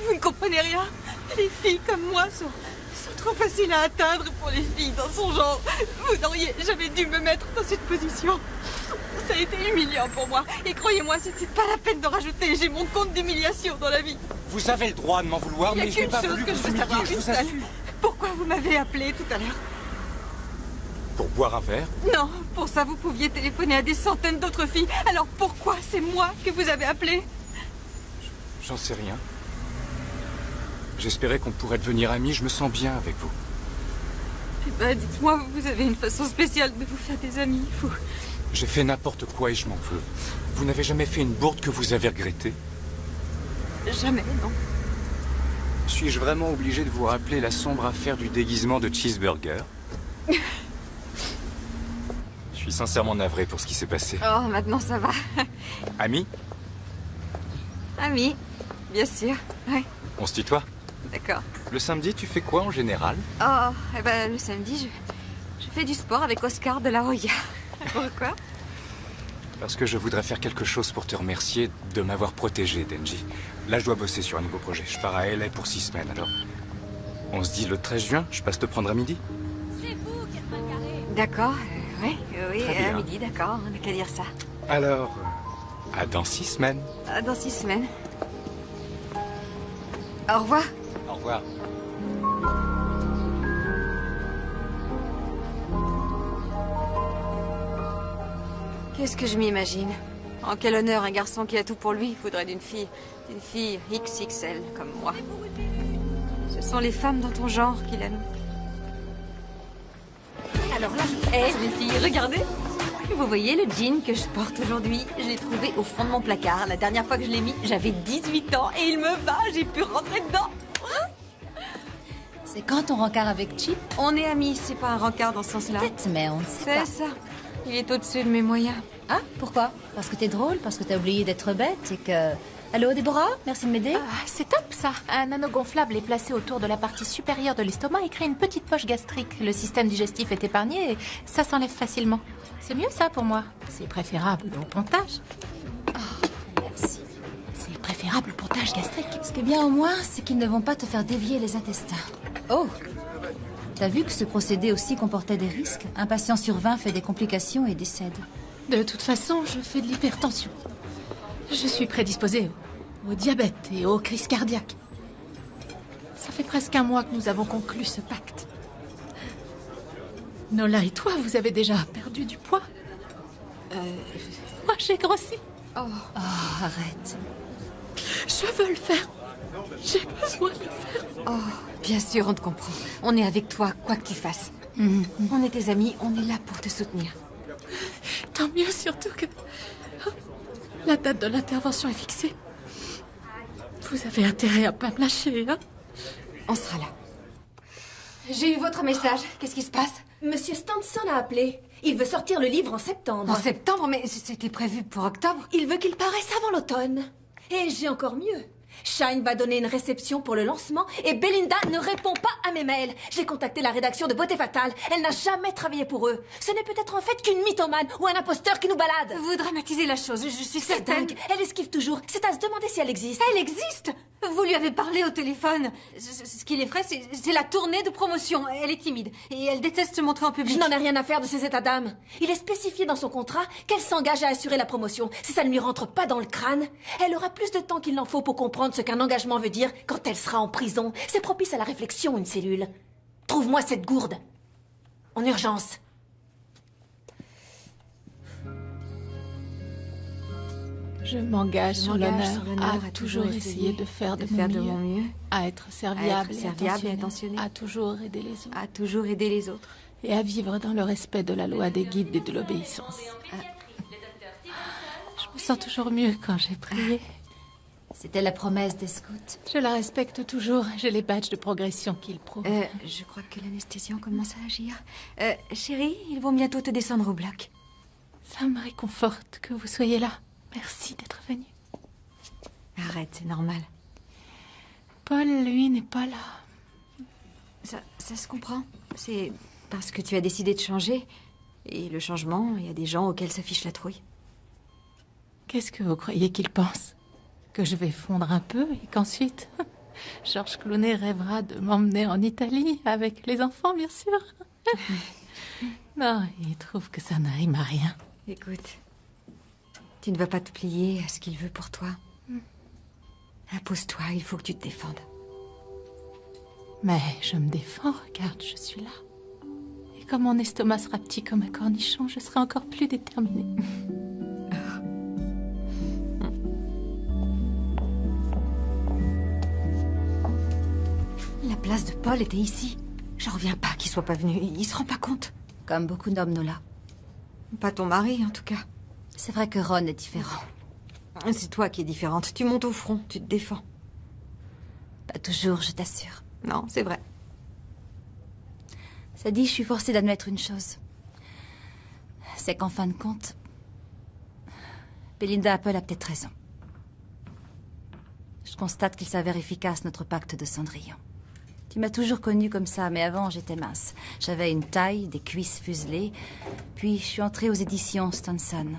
[SPEAKER 1] Vous ne comprenez rien. Les filles comme moi sont trop faciles à atteindre pour les filles dans son genre. Vous n'auriez jamais dû me mettre dans cette position. Ça a été humiliant pour moi. Et croyez-moi, c'était pas la peine de rajouter. J'ai mon compte d'humiliation dans la vie.
[SPEAKER 2] Vous avez le droit de m'en vouloir, mais je n'ai pas voulu
[SPEAKER 1] que je
[SPEAKER 2] vous
[SPEAKER 1] veux
[SPEAKER 2] humilier,
[SPEAKER 1] savoir,
[SPEAKER 2] je
[SPEAKER 1] une
[SPEAKER 2] vous
[SPEAKER 1] seule.
[SPEAKER 2] assure.
[SPEAKER 1] Pourquoi vous m'avez appelé tout à l'heure?
[SPEAKER 2] Pour boire un verre?
[SPEAKER 1] Non, pour ça vous pouviez téléphoner à des centaines d'autres filles. Alors pourquoi c'est moi que vous avez appelé?
[SPEAKER 2] J'en sais rien. J'espérais qu'on pourrait devenir amis, je me sens bien avec vous.
[SPEAKER 1] Eh ben, dites-moi, vous avez une façon spéciale de vous faire des amis, vous.
[SPEAKER 2] J'ai fait n'importe quoi et je m'en veux. Vous n'avez jamais fait une bourde que vous avez regrettée?
[SPEAKER 1] Jamais, non.
[SPEAKER 2] Suis-je vraiment obligé de vous rappeler la sombre affaire du déguisement de Cheeseburger? Je suis sincèrement navré pour ce qui s'est passé.
[SPEAKER 1] Oh, maintenant ça va.
[SPEAKER 2] Ami?
[SPEAKER 1] Ami, bien sûr, ouais,
[SPEAKER 2] On se tutoie?
[SPEAKER 1] d'accord.
[SPEAKER 2] Le samedi, tu fais quoi en général?
[SPEAKER 1] Oh, eh ben, le samedi, je fais du sport avec Oscar de la Hoya. Pourquoi?
[SPEAKER 2] Parce que je voudrais faire quelque chose pour te remercier de m'avoir protégé, Denji. Là, je dois bosser sur un nouveau projet. Je pars à LA pour 6 semaines, alors... On se dit le 13 juin, je passe te prendre à midi?
[SPEAKER 1] D'accord, oui,
[SPEAKER 2] Très
[SPEAKER 1] à
[SPEAKER 2] bien.
[SPEAKER 1] midi, d'accord, on n'a qu'à dire ça.
[SPEAKER 2] Alors, à dans 6 semaines.
[SPEAKER 1] Dans 6 semaines. Au revoir.
[SPEAKER 2] Au revoir.
[SPEAKER 1] Qu'est-ce que je m'imagine? En quel honneur un garçon qui a tout pour lui faudrait d'une fille XXL comme moi. Ce sont les femmes dans ton genre qu'il aime. Alors là, les filles, regardez. Vous voyez le jean que je porte aujourd'hui? Je l'ai trouvé au fond de mon placard. La dernière fois que je l'ai mis, j'avais 18 ans et il me va, j'ai pu rentrer dedans.
[SPEAKER 3] C'est quand ton rencard avec Chip?
[SPEAKER 1] On est amis, c'est pas un rencard dans ce sens-là.
[SPEAKER 3] Peut-être, mais on ne sait pas.
[SPEAKER 1] C'est ça. Il est au-dessus de mes moyens.
[SPEAKER 3] Ah, pourquoi? Parce que t'es drôle? Parce que t'as oublié d'être bête et que... Allô, Déborah? Merci de m'aider.
[SPEAKER 8] C'est top ça. Un anneau gonflable est placé autour de la partie supérieure de l'estomac et crée une petite poche gastrique. Le système digestif est épargné et ça s'enlève facilement. C'est mieux ça pour moi. C'est préférable au pontage.
[SPEAKER 3] Merci.
[SPEAKER 8] C'est préférable au pontage gastrique.
[SPEAKER 3] Ce qui est bien au moins, c'est qu'ils ne vont pas te faire dévier les intestins. Oh! T'as vu que ce procédé aussi comportait des risques? Un patient sur 20 fait des complications et décède.
[SPEAKER 8] De toute façon, je fais de l'hypertension. Je suis prédisposée au diabète et aux crises cardiaques. Ça fait presque un mois que nous avons conclu ce pacte. Nola et toi, vous avez déjà perdu du poids? Moi, j'ai grossi.
[SPEAKER 3] Oh, arrête.
[SPEAKER 8] Je veux le faire. J'ai besoin de le faire.
[SPEAKER 1] Oh, bien sûr, on te comprend. On est avec toi, quoi que tu fasses. On est tes amis, on est là pour te soutenir.
[SPEAKER 8] Tant mieux, surtout que la date de l'intervention est fixée. Vous avez intérêt à pas me lâcher, hein?
[SPEAKER 1] On sera là. J'ai eu votre message. Qu'est-ce qui se passe?
[SPEAKER 4] Monsieur Stanson a appelé. Il veut sortir le livre en septembre.
[SPEAKER 1] En septembre? Mais c'était prévu pour octobre.
[SPEAKER 4] Il veut qu'il paraisse avant l'automne. Et j'ai encore mieux. Shine va donner une réception pour le lancement et Belinda ne répond pas à mes mails. J'ai contacté la rédaction de Beauté Fatale. Elle n'a jamais travaillé pour eux. Ce n'est peut-être en fait qu'une mythomane ou un imposteur qui nous balade.
[SPEAKER 1] Vous dramatisez la chose, je suis
[SPEAKER 4] C'est
[SPEAKER 1] certaine.
[SPEAKER 4] dingue. Elle esquive toujours. C'est à se demander si elle existe.
[SPEAKER 1] Elle existe. Vous lui avez parlé au téléphone. Ce qui l'effraie, c'est la tournée de promotion. Elle est timide et elle déteste se montrer en public.
[SPEAKER 4] Je n'en ai rien à faire de ces états d'âme. Il est spécifié dans son contrat qu'elle s'engage à assurer la promotion. Si ça ne lui rentre pas dans le crâne, elle aura plus de temps qu'il n'en faut pour comprendre ce qu'un engagement veut dire quand elle sera en prison. C'est propice à la réflexion, une cellule. Trouve-moi cette gourde. En urgence.
[SPEAKER 8] Je m'engage sur l'honneur à toujours essayer de faire de mon mieux, à être serviable et attentionné, à toujours aider les autres.
[SPEAKER 1] À toujours aider les autres.
[SPEAKER 8] Et à vivre dans le respect de la loi des guides et de l'obéissance. Je me sens toujours mieux quand j'ai prié.
[SPEAKER 3] C'était la promesse des scouts.
[SPEAKER 8] Je la respecte toujours. J'ai les badges de progression qu'il prouve.
[SPEAKER 1] Je crois que l'anesthésiant commence à agir. Chérie, ils vont bientôt te descendre au bloc.
[SPEAKER 8] Ça me réconforte que vous soyez là. Merci d'être venu.
[SPEAKER 1] Arrête, c'est normal.
[SPEAKER 8] Paul, lui, n'est pas là.
[SPEAKER 1] Ça se comprend. C'est parce que tu as décidé de changer. Et le changement, il y a des gens auxquels s'affiche la trouille.
[SPEAKER 8] Qu'est-ce que vous croyez qu'il pense? Que je vais fondre un peu et qu'ensuite, Georges Clooney rêvera de m'emmener en Italie avec les enfants, bien sûr. Non, il trouve que ça n'arrime à rien.
[SPEAKER 1] Écoute, tu ne vas pas te plier à ce qu'il veut pour toi. Impose-toi, il faut que tu te défendes.
[SPEAKER 8] Mais je me défends, regarde, je suis là. Et quand mon estomac sera petit comme un cornichon, je serai encore plus déterminée.
[SPEAKER 3] place de Paul était ici.
[SPEAKER 1] J'en reviens pas qu'il soit pas venu. Il se rend pas compte.
[SPEAKER 3] Comme beaucoup d'hommes, Nola.
[SPEAKER 1] Pas ton mari, en tout cas.
[SPEAKER 3] C'est vrai que Ron est différent.
[SPEAKER 1] C'est toi qui es différente. Tu montes au front, tu te défends.
[SPEAKER 3] Pas toujours, je t'assure.
[SPEAKER 1] Non, c'est vrai.
[SPEAKER 3] Ça dit, je suis forcée d'admettre une chose. C'est qu'en fin de compte, Belinda Apple a peut-être raison. Je constate qu'il s'avère efficace, notre pacte de Cendrillon. Tu m'as toujours connue comme ça, mais avant, j'étais mince. J'avais une taille, des cuisses fuselées. Puis, je suis entrée aux éditions Stanson.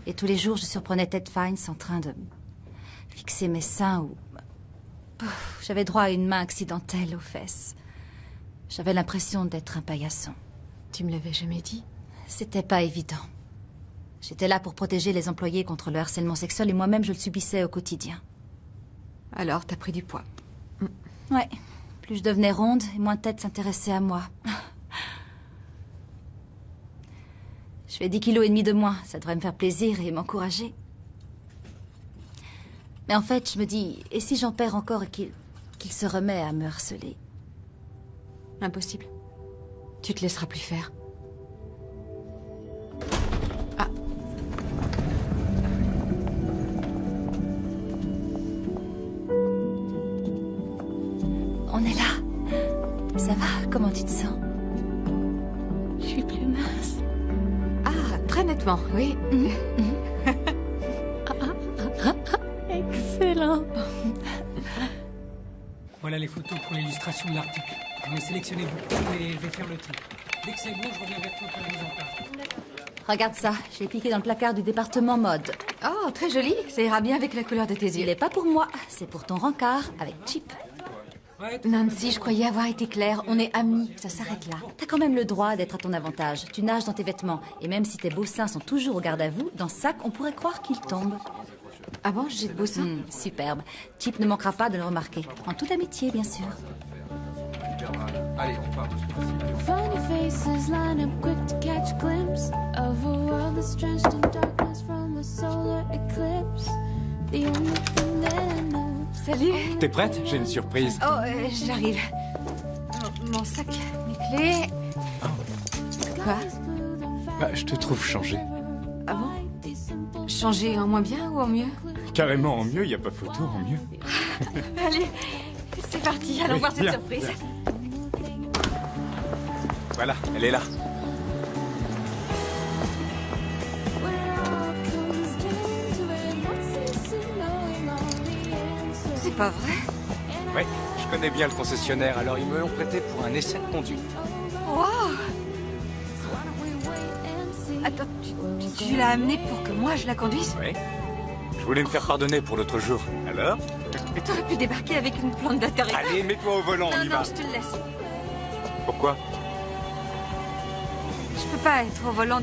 [SPEAKER 3] Et tous les jours, je surprenais Ted Fines en train de fixer mes seins ou... J'avais droit à une main accidentelle aux fesses. J'avais l'impression d'être un paillasson.
[SPEAKER 1] Tu me l'avais jamais dit?
[SPEAKER 3] C'était pas évident. J'étais là pour protéger les employés contre le harcèlement sexuel et moi-même, je le subissais au quotidien.
[SPEAKER 1] Alors, t'as pris du poids.
[SPEAKER 3] Ouais. Plus je devenais ronde, et moins Ted s'intéressait à moi. Je fais 10,5 kilos de moins. Ça devrait me faire plaisir et m'encourager. Mais en fait, je me dis, et si j'en perds encore et qu'il se remet à me harceler?
[SPEAKER 1] Impossible. Tu te laisseras plus faire. Ah.
[SPEAKER 3] On est là. Ça va? Comment tu te sens?
[SPEAKER 10] Je suis plus mince.
[SPEAKER 1] Ah, très nettement, oui.
[SPEAKER 10] Excellent.
[SPEAKER 11] Voilà les photos pour l'illustration de l'article. J'en ai sélectionné beaucoup, mais je vais faire le tri. Dès que c'est bon, je reviens vers toi pour la mise en page.
[SPEAKER 3] Regarde ça, je l'ai piqué dans le placard du département mode.
[SPEAKER 1] Oh, très joli. Ça ira bien avec la couleur de tes yeux.
[SPEAKER 3] Il n'est pas pour moi, c'est pour ton rencard avec Chip.
[SPEAKER 11] Ouais,
[SPEAKER 1] Nancy, je croyais avoir été claire. On est amis. Ça s'arrête là.
[SPEAKER 3] T'as quand même le droit d'être à ton avantage. Tu nages dans tes vêtements. Et même si tes beaux seins sont toujours au garde à vous, dans ce sac, on pourrait croire qu'ils tombent.
[SPEAKER 1] Ah bon, j'ai de beaux seins?
[SPEAKER 3] Superbe. Chip ne manquera pas de le remarquer. En toute amitié, bien sûr.
[SPEAKER 7] Allez, on part de ce principe.
[SPEAKER 12] Funny faces line up quick to catch a glimpse of a world that's drenched in darkness from a solar eclipse. The only thing that I know.
[SPEAKER 1] Salut.
[SPEAKER 2] T'es prête? J'ai une surprise.
[SPEAKER 1] Oh, j'arrive. Mon sac, mes clés. Quoi?
[SPEAKER 2] Bah, je te trouve changé.
[SPEAKER 1] Ah bon? Changer en moins bien ou en mieux?
[SPEAKER 2] Carrément en mieux, y a pas photo en mieux.
[SPEAKER 1] Allez, c'est parti. Allons
[SPEAKER 2] Oui,
[SPEAKER 1] voir cette
[SPEAKER 2] bien,
[SPEAKER 1] surprise.
[SPEAKER 2] bien. Voilà, elle est là.
[SPEAKER 1] C'est pas vrai?
[SPEAKER 2] Oui, je connais bien le concessionnaire, alors ils me l'ont prêté pour un essai de conduite.
[SPEAKER 1] Wow! Attends, tu l'as amenée pour que moi je la conduise?
[SPEAKER 2] Oui. Je voulais me faire pardonner pour l'autre jour. Alors?
[SPEAKER 1] T'aurais pu débarquer avec une plante d'atterrissage.
[SPEAKER 2] Allez, mets-toi au volant, on y va.
[SPEAKER 1] Non, je te le laisse.
[SPEAKER 2] Pourquoi?
[SPEAKER 1] Je peux pas être au volant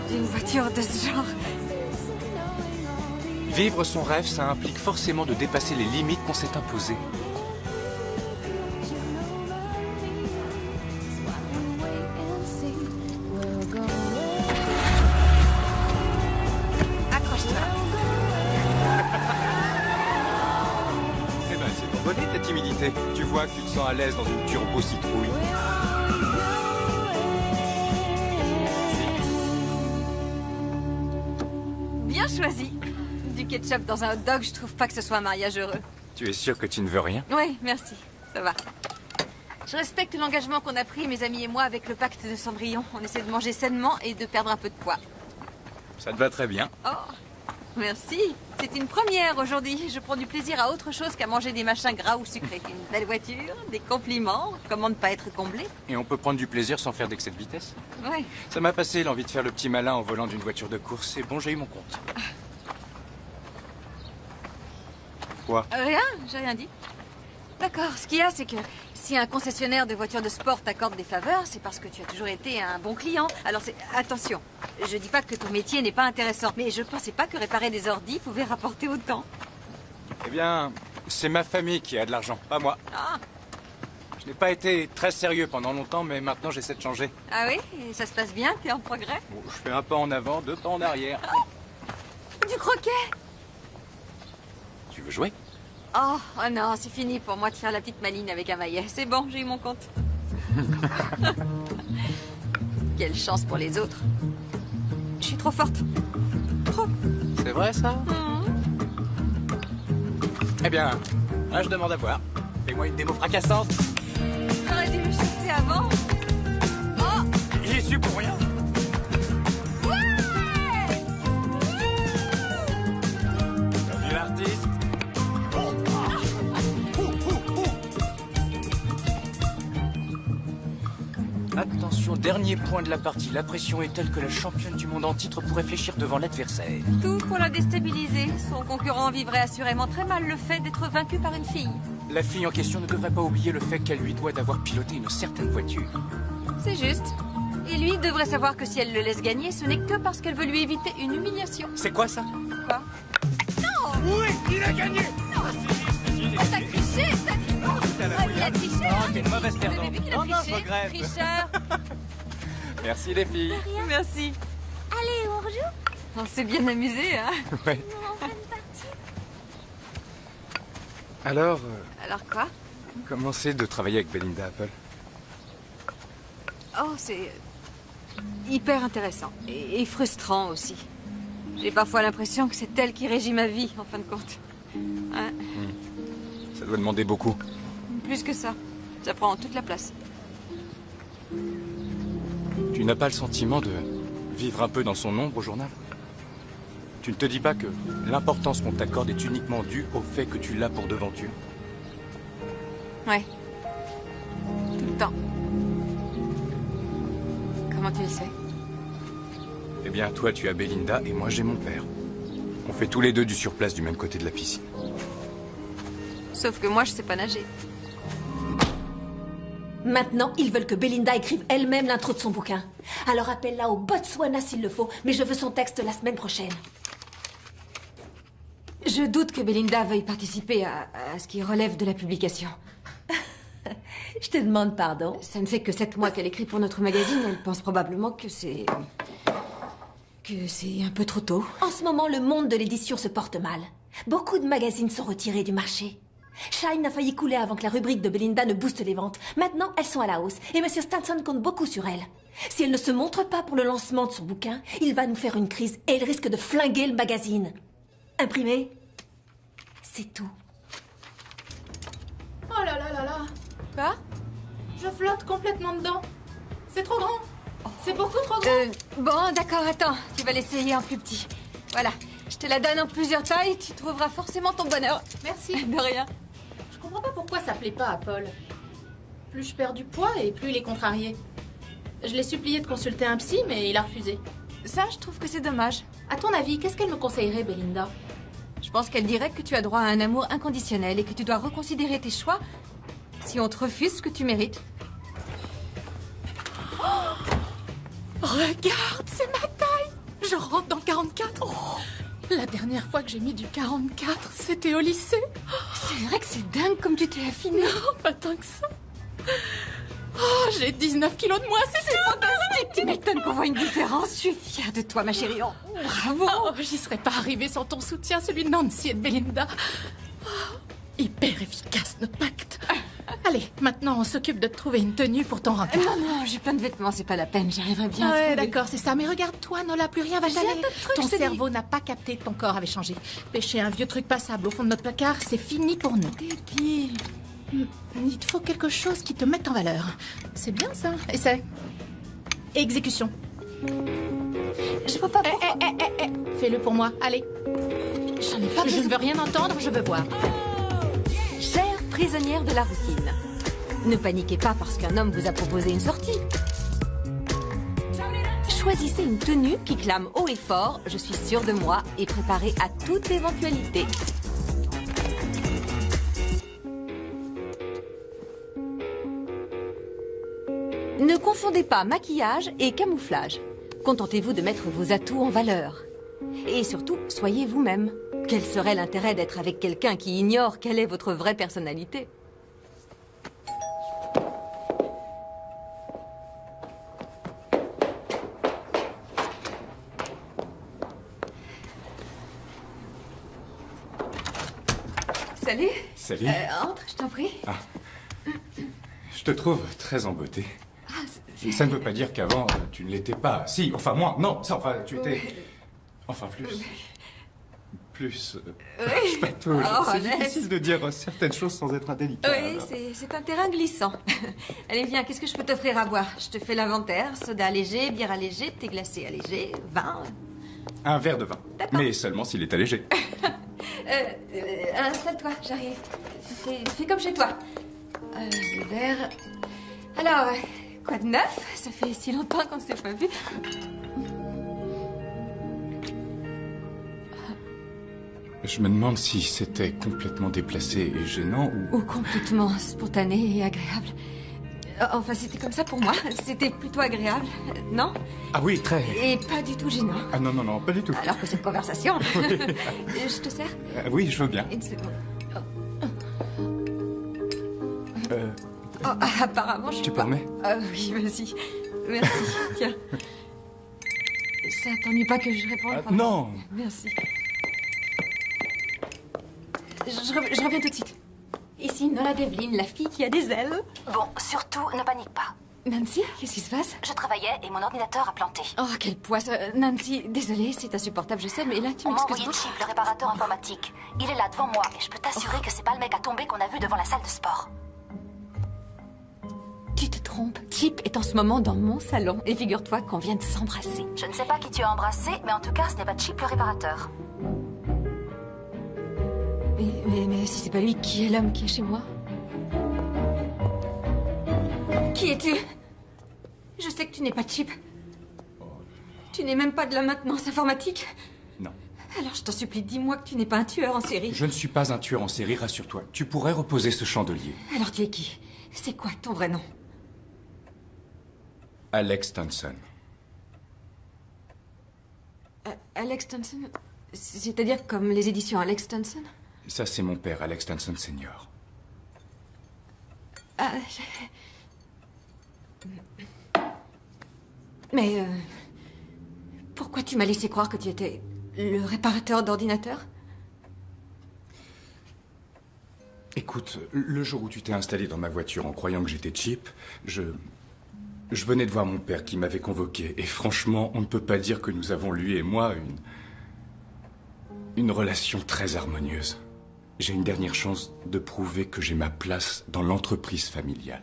[SPEAKER 1] d'une voiture de ce genre.
[SPEAKER 2] Vivre son rêve, ça implique forcément de dépasser les limites qu'on s'est imposées.
[SPEAKER 1] Accroche-toi.
[SPEAKER 2] Eh ben, c'est bonbonné ta timidité. Tu vois que tu te sens à l'aise dans une turbo citrouille.
[SPEAKER 1] Bien choisi. Du ketchup dans un hot dog, je trouve pas que ce soit un mariage heureux.
[SPEAKER 2] Tu es sûr que tu ne veux rien?
[SPEAKER 1] Oui, merci. Ça va. Je respecte l'engagement qu'on a pris, mes amis et moi, avec le pacte de Cendrillon. On essaie de manger sainement et de perdre un peu de poids.
[SPEAKER 2] Ça te va très bien.
[SPEAKER 1] Oh, merci. C'est une première aujourd'hui. Je prends du plaisir à autre chose qu'à manger des machins gras ou sucrés. Une belle voiture, des compliments. Comment ne pas être comblé?
[SPEAKER 2] Et on peut prendre du plaisir sans faire d'excès de vitesse.
[SPEAKER 1] Ouais.
[SPEAKER 2] Ça m'a passé l'envie de faire le petit malin au volant d'une voiture de course. C'est bon, j'ai eu mon compte. Quoi?
[SPEAKER 1] Rien, j'ai rien dit. D'accord, ce qu'il y a, c'est que si un concessionnaire de voitures de sport t'accorde des faveurs, c'est parce que tu as toujours été un bon client. Alors attention, je dis pas que ton métier n'est pas intéressant, mais je pensais pas que réparer des ordis pouvait rapporter autant.
[SPEAKER 2] Eh bien, c'est ma famille qui a de l'argent, pas moi.
[SPEAKER 1] Ah,
[SPEAKER 2] Je n'ai pas été très sérieux pendant longtemps, mais maintenant j'essaie de changer.
[SPEAKER 1] ah oui? Et ça se passe bien? T'es en progrès?
[SPEAKER 2] Bon, je fais un pas en avant, 2 pas en arrière.
[SPEAKER 1] Du croquet?
[SPEAKER 2] Tu veux jouer?
[SPEAKER 1] Oh non, c'est fini pour moi de faire la petite maline avec un maillet. C'est bon, j'ai eu mon compte. Quelle chance pour les autres. Je suis trop forte. Trop.
[SPEAKER 2] C'est vrai, ça? Eh bien, là, je demande à voir. Fais-moi une démo fracassante.
[SPEAKER 1] J'aurais dû me chasser avant. Oh!
[SPEAKER 2] J'y ai su pour rien. T'as vu l'artiste? Attention, dernier point de la partie. La pression est telle que la championne du monde en titre pourrait fléchir devant l'adversaire.
[SPEAKER 1] Tout pour la déstabiliser. Son concurrent vivrait assurément très mal le fait d'être vaincu par une fille.
[SPEAKER 2] La fille en question ne devrait pas oublier le fait qu'elle lui doit d'avoir piloté une certaine voiture.
[SPEAKER 1] C'est juste. Et lui devrait savoir que si elle le laisse gagner, ce n'est que parce qu'elle veut lui éviter une humiliation.
[SPEAKER 2] C'est quoi ça?
[SPEAKER 1] Quoi? Non!
[SPEAKER 2] Oui, il a gagné!
[SPEAKER 1] Oh, t'as triché! Il a triché!
[SPEAKER 2] Oh, t'es une mauvaise perdante.
[SPEAKER 1] Vous avez vu qu'il a
[SPEAKER 2] Non,
[SPEAKER 1] triché?
[SPEAKER 2] je regrette.
[SPEAKER 1] Tricheur!
[SPEAKER 2] Merci les filles.
[SPEAKER 1] Merci.
[SPEAKER 10] Allez, on rejoue?
[SPEAKER 1] On s'est bien amusé, hein?
[SPEAKER 2] Ouais.
[SPEAKER 10] On fait une partie.
[SPEAKER 2] Alors,
[SPEAKER 1] Alors quoi?
[SPEAKER 2] comment c'est de travailler avec Belinda Apple?
[SPEAKER 1] Oh, c'est hyper intéressant et frustrant aussi. J'ai parfois l'impression que c'est elle qui régit ma vie, en fin de compte. Ouais.
[SPEAKER 2] Ça doit demander beaucoup.
[SPEAKER 1] Plus que ça. Ça prend toute la place.
[SPEAKER 2] Tu n'as pas le sentiment de vivre un peu dans son ombre au journal? Tu ne te dis pas que l'importance qu'on t'accorde est uniquement due au fait que tu l'as pour devanture?
[SPEAKER 1] Ouais. Tout le temps. Comment tu le sais?
[SPEAKER 2] Eh bien, toi, tu as Belinda et moi, j'ai mon père. On fait tous les deux du surplace du même côté de la piscine.
[SPEAKER 1] Sauf que moi, je sais pas nager.
[SPEAKER 4] Maintenant, ils veulent que Belinda écrive elle-même l'intro de son bouquin. Alors appelle-la au Botswana s'il le faut, mais je veux son texte la semaine prochaine.
[SPEAKER 1] Je doute que Belinda veuille participer à ce qui relève de la publication.
[SPEAKER 4] Je te demande pardon.
[SPEAKER 1] Ça ne fait que 7 mois qu'elle écrit pour notre magazine. Elle pense probablement que c'est un peu trop tôt.
[SPEAKER 4] En ce moment, le monde de l'édition se porte mal. Beaucoup de magazines sont retirés du marché. Shine a failli couler avant que la rubrique de Belinda ne booste les ventes. Maintenant, elles sont à la hausse et Monsieur Stanson compte beaucoup sur elle. Si elle ne se montre pas pour le lancement de son bouquin, il va nous faire une crise et il risque de flinguer le magazine. Imprimé, c'est tout.
[SPEAKER 8] Oh là là là là.
[SPEAKER 1] Quoi?
[SPEAKER 8] Je flotte complètement dedans. C'est trop grand. C'est beaucoup trop grand.
[SPEAKER 1] Bon, d'accord, attends. Tu vas l'essayer en plus petit. Voilà. Je te la donne en plusieurs tailles. Tu trouveras forcément ton bonheur.
[SPEAKER 8] Merci.
[SPEAKER 1] De rien.
[SPEAKER 8] Je comprends pas pourquoi ça plaît pas à Paul. Plus je perds du poids et plus il est contrarié. Je l'ai supplié de consulter un psy, mais il a refusé.
[SPEAKER 1] Ça, je trouve que c'est dommage.
[SPEAKER 8] À ton avis, qu'est-ce qu'elle me conseillerait, Belinda?
[SPEAKER 1] Je pense qu'elle dirait que tu as droit à un amour inconditionnel et que tu dois reconsidérer tes choix si on te refuse ce que tu mérites.
[SPEAKER 8] Oh, regarde, c'est ma taille. Je rentre dans 44. La dernière fois que j'ai mis du 44, c'était au lycée.
[SPEAKER 1] C'est vrai que c'est dingue comme tu t'es affinée.
[SPEAKER 8] Non, pas tant que ça. Oh, j'ai 19 kilos de moins, c'est
[SPEAKER 1] fantastique. Tu m'étonnes qu'on voit une différence. Je suis fière de toi, ma chérie. Oh, bravo.
[SPEAKER 8] Oh, j'y serais pas arrivée sans ton soutien, celui de Nancy et de Belinda. Oh, hyper efficace, notre pacte. Allez, maintenant, on s'occupe de te trouver une tenue pour ton rencard.
[SPEAKER 1] Non, j'ai plein de vêtements, c'est pas la peine. J'arriverai bien à
[SPEAKER 8] Ouais,
[SPEAKER 1] trouver.
[SPEAKER 8] d'accord, c'est ça. Mais regarde-toi, Nola, plus rien va
[SPEAKER 1] J'ai
[SPEAKER 8] t'aller.
[SPEAKER 1] un tas de trucs,
[SPEAKER 8] Ton
[SPEAKER 1] je te dis.
[SPEAKER 8] cerveau n'a pas capté que ton corps avait changé. Pêcher un vieux truc passable au fond de notre placard, c'est fini pour nous.
[SPEAKER 1] Débile.
[SPEAKER 8] Il te faut quelque chose qui te mette en valeur. C'est bien, ça. Essaie. Exécution.
[SPEAKER 1] Je vois pas pourquoi.
[SPEAKER 8] Fais-le pour moi, allez.
[SPEAKER 1] J'en ai pas
[SPEAKER 8] Je
[SPEAKER 1] besoin.
[SPEAKER 8] ne veux rien entendre, je veux voir.
[SPEAKER 1] Chère prisonnière de la routine, ne paniquez pas parce qu'un homme vous a proposé une sortie. Choisissez une tenue qui clame haut et fort, je suis sûre de moi, et préparée à toute éventualité. Ne confondez pas maquillage et camouflage. Contentez-vous de mettre vos atouts en valeur. Et surtout, soyez vous-même. Quel serait l'intérêt d'être avec quelqu'un qui ignore quelle est votre vraie personnalité ? Salut.
[SPEAKER 13] Salut.
[SPEAKER 1] Entre, je t'en prie.
[SPEAKER 13] Ah. Je te trouve très en beauté.
[SPEAKER 1] Ah,
[SPEAKER 13] Ça ne veut pas dire qu'avant, tu ne l'étais pas. Si, enfin moi, non, ça, enfin, tu étais... Enfin, plus... Je patauge. C'est difficile de dire certaines choses sans être indélicat.
[SPEAKER 1] Oui, c'est un terrain glissant. Allez, viens, qu'est-ce que je peux t'offrir à boire? Je te fais l'inventaire. Soda allégé, bière allégée, thé glacé allégé, vin.
[SPEAKER 13] Un verre de vin. Mais seulement s'il est allégé.
[SPEAKER 1] Installe-toi, j'arrive. Fais comme chez toi. Le verre... Alors, quoi de neuf? Ça fait si longtemps qu'on ne s'est pas vu.
[SPEAKER 13] Je me demande si c'était complètement déplacé et gênant
[SPEAKER 1] Ou complètement spontané et agréable. Enfin, c'était comme ça pour moi. C'était plutôt agréable, non?
[SPEAKER 13] Ah oui, très.
[SPEAKER 1] Et pas du tout gênant.
[SPEAKER 13] Ah non, non, non, pas du tout.
[SPEAKER 1] Alors que cette conversation...
[SPEAKER 13] Oui.
[SPEAKER 1] Je te sers?
[SPEAKER 13] Oui, je veux bien.
[SPEAKER 1] Une seconde. Apparemment, je...
[SPEAKER 13] Tu permets?
[SPEAKER 1] Oui, vas-y. Merci, tiens. Ça t'ennuie pas que je réponde?
[SPEAKER 13] Non.
[SPEAKER 1] Merci. Je reviens tout de suite. Ici, Nola Devlin, la fille qui a des ailes.
[SPEAKER 9] Bon, surtout, ne panique pas.
[SPEAKER 1] Nancy, qu'est-ce qui se passe?
[SPEAKER 9] Je travaillais et mon ordinateur a planté.
[SPEAKER 1] Oh, quelle poisse. Nancy, désolée, c'est insupportable, je sais, mais là, tu
[SPEAKER 9] On m'a
[SPEAKER 1] m'excuses.
[SPEAKER 9] envoyé Chip, le réparateur informatique. Il est là devant moi et je peux t'assurer que c'est pas le mec à tomber qu'on a vu devant la salle de sport.
[SPEAKER 1] Tu te trompes. Chip est en ce moment dans mon salon et figure-toi qu'on vient de s'embrasser.
[SPEAKER 9] Je ne sais pas qui tu as embrassé, mais en tout cas, ce n'est pas Chip le réparateur.
[SPEAKER 1] Mais si c'est pas lui, qui est l'homme qui est chez moi? Qui es-tu? Je sais que tu n'es pas Chip. Tu n'es même pas de la maintenance informatique.
[SPEAKER 13] Non.
[SPEAKER 1] Alors je t'en supplie, dis-moi que tu n'es pas un tueur en série.
[SPEAKER 13] Je ne suis pas un tueur en série, rassure-toi. Tu pourrais reposer ce chandelier.
[SPEAKER 1] Alors tu es qui? C'est quoi ton vrai nom?
[SPEAKER 13] Alex Thompson.
[SPEAKER 1] Alex Thompson? C'est-à-dire comme les éditions Alex Thompson?
[SPEAKER 13] Ça, c'est mon père, Alex Thompson Senior.
[SPEAKER 1] Mais pourquoi tu m'as laissé croire que tu étais le réparateur d'ordinateur?
[SPEAKER 13] Écoute, le jour où tu t'es installé dans ma voiture en croyant que j'étais Chip, je venais de voir mon père qui m'avait convoqué. Et franchement, on ne peut pas dire que nous avons, lui et moi, une relation très harmonieuse. J'ai une dernière chance de prouver que j'ai ma place dans l'entreprise familiale.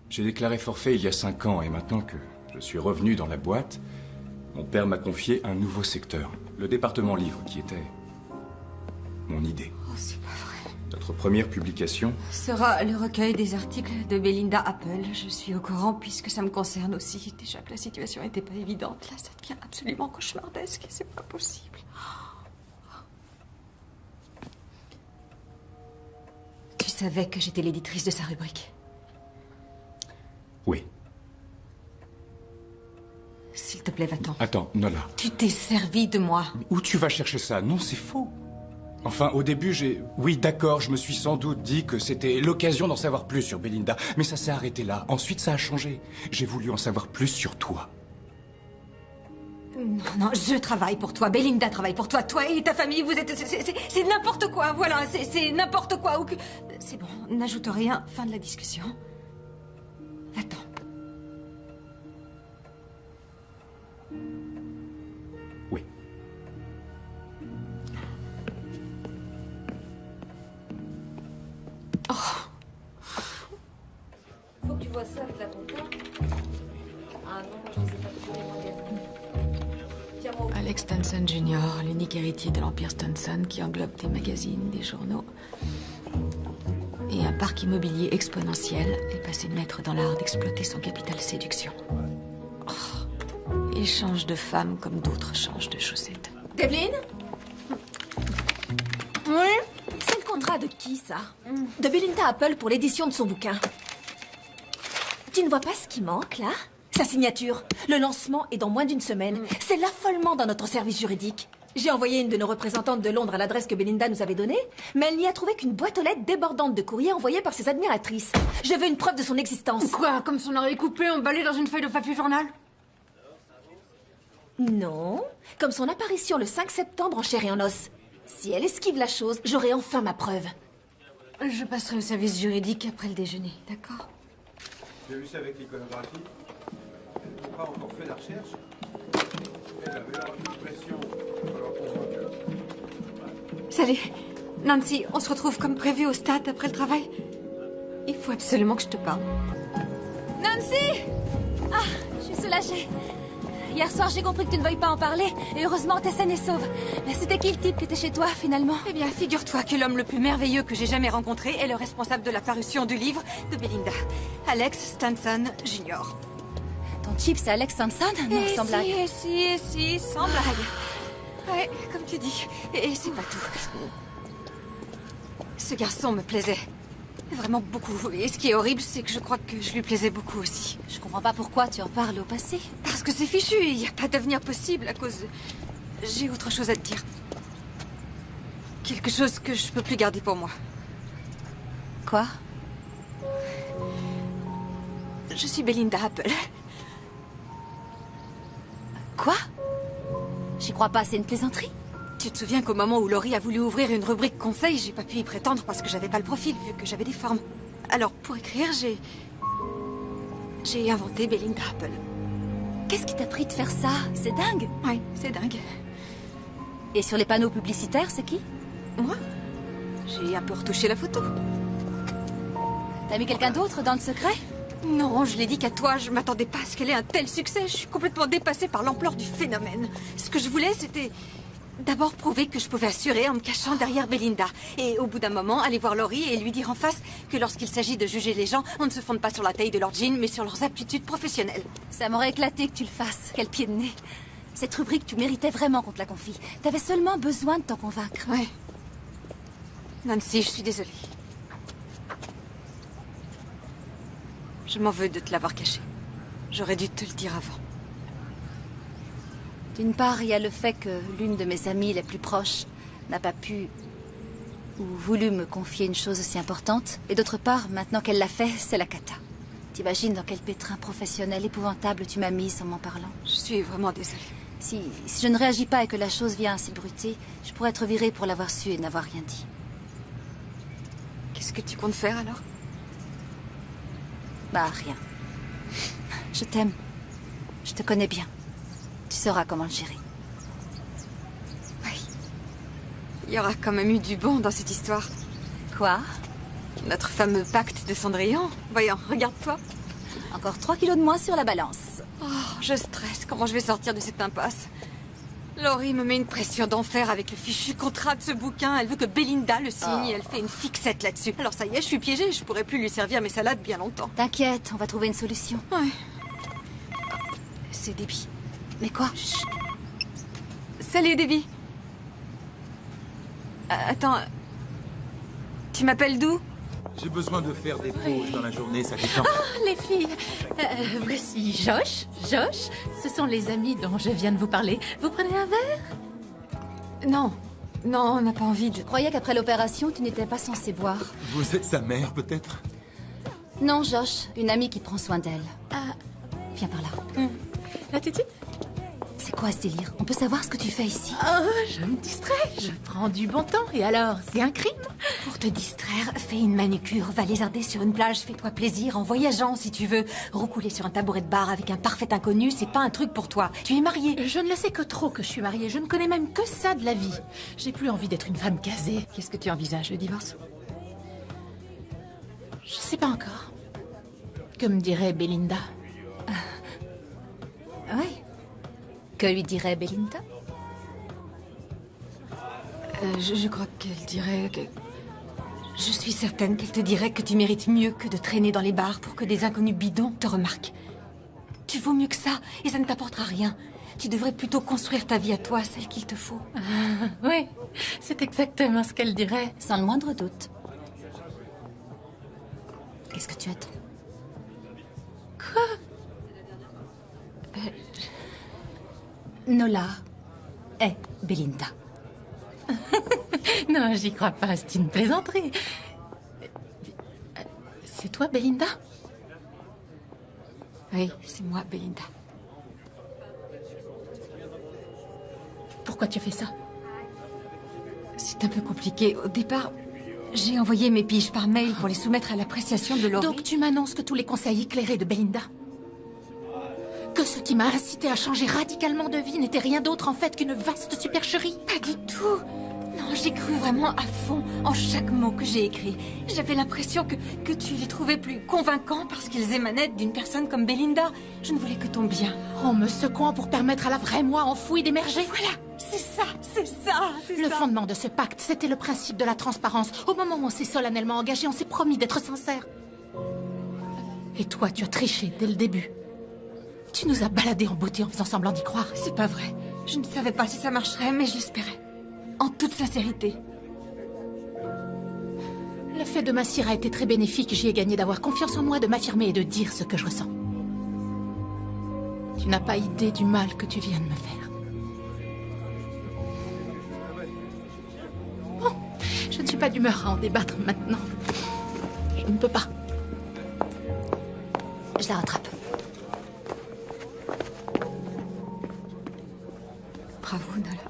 [SPEAKER 13] J'ai déclaré forfait il y a 5 ans et maintenant que je suis revenu dans la boîte, mon père m'a confié un nouveau secteur, le département livre, qui était mon idée.
[SPEAKER 1] Oh, c'est pas vrai.
[SPEAKER 13] Notre première publication
[SPEAKER 1] Sera le recueil des articles de Belinda Apple. Je suis au courant puisque ça me concerne aussi. Déjà que la situation n'était pas évidente. Là, ça devient absolument cauchemardesque. C'est pas possible. Tu savais que j'étais l'éditrice de sa rubrique?
[SPEAKER 13] Oui.
[SPEAKER 1] S'il te plaît, va-t'en.
[SPEAKER 13] Attends, Nola.
[SPEAKER 1] Tu t'es servi de moi.
[SPEAKER 13] Mais où tu vas chercher ça? Non, c'est faux. Enfin, au début, Oui, d'accord, je me suis sans doute dit que c'était l'occasion d'en savoir plus sur Belinda. Mais ça s'est arrêté là. Ensuite, ça a changé. J'ai voulu en savoir plus sur toi.
[SPEAKER 1] Non, non, je travaille pour toi. Belinda travaille pour toi. Toi et ta famille, vous êtes... C'est n'importe quoi, voilà. C'est n'importe quoi. C'est bon, n'ajoute rien. Fin de la discussion. Va-t'en.
[SPEAKER 13] Oui.
[SPEAKER 1] Oh.
[SPEAKER 3] Faut que tu vois ça avec la compta. Ah non, moi je les ai facturés immédiatement. Tiens-moi.
[SPEAKER 1] Alex Thompson Jr., l'unique héritier de l'Empire Thompson qui englobe des magazines, des journaux et un parc immobilier exponentiel, est passé maître dans l'art d'exploiter son capital séduction. Oh. Il change de femme comme d'autres changent de chaussettes.
[SPEAKER 4] Devlin?
[SPEAKER 1] Oui?
[SPEAKER 4] C'est le contrat de qui, ça? De Belinda Apple pour l'édition de son bouquin. Tu ne vois pas ce qui manque, là? Sa signature. Le lancement est dans moins d'1 semaine. C'est l'affolement dans notre service juridique. J'ai envoyé une de nos représentantes de Londres à l'adresse que Belinda nous avait donnée, mais elle n'y a trouvé qu'une boîte aux lettres débordante de courriers envoyés par ses admiratrices. Je veux une preuve de son existence.
[SPEAKER 1] Quoi? Comme son oreille coupée, emballée dans une feuille de papier journal?
[SPEAKER 4] Non, comme son apparition le 5 septembre en chair et en os. Si elle esquive la chose, j'aurai enfin ma preuve.
[SPEAKER 1] Je passerai au service juridique après le déjeuner, d'accord?
[SPEAKER 7] Tu as vu ça avec l'iconographie? Ils n'ont pas encore fait la recherche. Elle avait l'air de pression. Alors qu'on voit que...
[SPEAKER 1] Salut. Nancy, on se retrouve comme prévu au stade après le travail. Il faut absolument que je te parle.
[SPEAKER 3] Nancy! Ah, je suis soulagée. Hier soir, j'ai compris que tu ne veuilles pas en parler, et heureusement, t'es saine et sauve. Mais c'était qui le type qui était chez toi, finalement?
[SPEAKER 1] Eh bien, figure-toi que l'homme le plus merveilleux que j'ai jamais rencontré est le responsable de la parution du livre de Belinda. Alex Stanson Jr.
[SPEAKER 3] Ton type, c'est Alex Stanson? Non, sans blague.
[SPEAKER 1] Si, sans blague. Ouais, comme tu dis. Et c'est pas tout. Ce garçon me plaisait. Vraiment beaucoup. Et ce qui est horrible, c'est que je crois que je lui plaisais beaucoup aussi.
[SPEAKER 3] Je comprends pas pourquoi tu en parles au passé.
[SPEAKER 1] Parce que c'est fichu, il n'y a pas d'avenir possible à cause... J'ai autre chose à te dire. Quelque chose que je peux plus garder pour moi.
[SPEAKER 3] Quoi?
[SPEAKER 1] Je suis Belinda Apple.
[SPEAKER 3] Quoi? J'y crois pas, c'est une plaisanterie.
[SPEAKER 1] Tu te souviens qu'au moment où Laurie a voulu ouvrir une rubrique conseil, j'ai pas pu y prétendre parce que j'avais pas le profil, vu que j'avais des formes. Alors, pour écrire, j'ai inventé Belinda Apple.
[SPEAKER 3] Qu'est-ce qui t'a pris de faire ça? C'est dingue.
[SPEAKER 1] Oui, c'est dingue.
[SPEAKER 3] Et sur les panneaux publicitaires, c'est qui?
[SPEAKER 1] Moi? J'ai un peu retouché la photo.
[SPEAKER 3] T'as mis quelqu'un d'autre dans le secret?
[SPEAKER 1] Non, je l'ai dit qu'à toi, je m'attendais pas à ce qu'elle ait un tel succès. Je suis complètement dépassée par l'ampleur du phénomène. Ce que je voulais, c'était... d'abord prouver que je pouvais assurer en me cachant derrière Belinda. Et au bout d'un moment, aller voir Laurie et lui dire en face que lorsqu'il s'agit de juger les gens, on ne se fonde pas sur la taille de leurs jeans, mais sur leurs aptitudes professionnelles.
[SPEAKER 3] Ça m'aurait éclaté que tu le fasses. Quel pied de nez. Cette rubrique, tu méritais vraiment qu'on te la confie. T'avais seulement besoin de t'en convaincre.
[SPEAKER 1] Ouais. Nancy, je suis désolée. Je m'en veux de te l'avoir caché. J'aurais dû te le dire avant.
[SPEAKER 3] D'une part, il y a le fait que l'une de mes amies les plus proches n'a pas pu ou voulu me confier une chose aussi importante. Et d'autre part, maintenant qu'elle l'a fait, c'est la cata. T'imagines dans quel pétrin professionnel épouvantable tu m'as mise en m'en parlant?
[SPEAKER 1] Je suis vraiment désolée.
[SPEAKER 3] Si je ne réagis pas et que la chose vient à s'ébruiter, je pourrais être virée pour l'avoir su et n'avoir rien dit.
[SPEAKER 1] Qu'est-ce que tu comptes faire alors?
[SPEAKER 3] Bah, rien. Je t'aime. Je te connais bien. Tu sauras comment le gérer.
[SPEAKER 1] Oui. Il y aura quand même eu du bon dans cette histoire.
[SPEAKER 3] Quoi?
[SPEAKER 1] Notre fameux pacte de Cendrillon. Voyons, regarde-toi.
[SPEAKER 3] Encore 3 kilos de moins sur la balance.
[SPEAKER 1] Oh, je stresse. Comment je vais sortir de cette impasse? Laurie me met une pression d'enfer avec le fichu contrat de ce bouquin. Elle veut que Belinda le signe et elle fait une fixette là-dessus. Alors ça y est, je suis piégée. Je pourrais plus lui servir mes salades bien longtemps.
[SPEAKER 3] T'inquiète, on va trouver une solution.
[SPEAKER 1] Ouais. C'est Debbie.
[SPEAKER 3] Mais quoi?
[SPEAKER 1] Chut. Salut, Debbie. Attends. Tu m'appelles d'où?
[SPEAKER 6] J'ai besoin de faire des pauses dans la journée, ça détend.
[SPEAKER 8] Oh, les filles, voici Josh. Josh, ce sont les amis dont je viens de vous parler. Vous prenez un verre?
[SPEAKER 1] Non. Non, on n'a pas envie de...
[SPEAKER 3] Je croyais qu'après l'opération, tu n'étais pas censé boire.
[SPEAKER 6] Vous êtes sa mère, peut-être?
[SPEAKER 3] Non, Josh. Une amie qui prend soin d'elle. Viens par là.
[SPEAKER 8] Là, tout de suite?
[SPEAKER 3] C'est quoi ce délire? On peut savoir ce que tu fais ici?
[SPEAKER 8] Oh, je me distrais. Je prends du bon temps. Et alors, c'est un crime?
[SPEAKER 1] Pour te distraire, fais une manucure, va lézarder sur une plage, fais-toi plaisir, en voyageant si tu veux. Roucouler sur un tabouret de bar avec un parfait inconnu, c'est pas un truc pour toi. Tu es mariée.
[SPEAKER 8] Je ne le sais que trop que je suis mariée. Je ne connais même que ça de la vie. J'ai plus envie d'être une femme casée.
[SPEAKER 1] Qu'est-ce que tu envisages, le divorce?
[SPEAKER 8] Je sais pas encore. Comme dirait Belinda.
[SPEAKER 3] Oui. Que lui dirait Belinda?
[SPEAKER 1] Je crois qu'elle dirait que... Je suis certaine qu'elle te dirait que tu mérites mieux que de traîner dans les bars pour que des inconnus bidons te remarquent. Tu vaux mieux que ça, et ça ne t'apportera rien. Tu devrais plutôt construire ta vie à toi, celle qu'il te faut.
[SPEAKER 8] Oui, c'est exactement ce qu'elle dirait.
[SPEAKER 3] Sans le moindre doute. Qu'est-ce que tu attends?
[SPEAKER 8] Quoi?
[SPEAKER 3] Nola est Belinda.
[SPEAKER 8] Non, j'y crois pas, c'est une plaisanterie. C'est toi, Belinda?
[SPEAKER 1] Oui, c'est moi, Belinda.
[SPEAKER 8] Pourquoi tu fais ça?
[SPEAKER 1] Si C'est un peu compliqué. Au départ, j'ai envoyé mes piges par mail pour les soumettre à l'appréciation de Laurie.
[SPEAKER 8] Donc tu m'annonces que tous les conseils éclairés de Belinda, que ce qui m'a incité à changer radicalement de vie n'était rien d'autre en fait qu'une vaste supercherie?
[SPEAKER 1] Pas du tout. Non, j'ai cru vraiment à fond en chaque mot que j'ai écrit. J'avais l'impression que tu les trouvais plus convaincants parce qu'ils émanaient d'une personne comme Belinda. Je ne voulais que ton bien.
[SPEAKER 8] En me secouant pour permettre à la vraie moi enfouie d'émerger.
[SPEAKER 1] Voilà, c'est ça, c'est ça, c'est ça.
[SPEAKER 8] Le fondement de ce pacte, c'était le principe de la transparence. Au moment où on s'est solennellement engagé, on s'est promis d'être sincère. Et toi, tu as triché dès le début. Tu nous as baladés en beauté en faisant semblant d'y croire.
[SPEAKER 1] C'est pas vrai. Je ne savais pas si ça marcherait, mais je l'espérais. En toute sincérité.
[SPEAKER 8] Le fait de m'assir a été très bénéfique. J'y ai gagné d'avoir confiance en moi, de m'affirmer et de dire ce que je ressens. Tu n'as pas idée du mal que tu viens de me faire. Bon, je ne suis pas d'humeur à en débattre maintenant. Je ne peux pas.
[SPEAKER 3] Je la rattrape.
[SPEAKER 1] Bravo, Nola.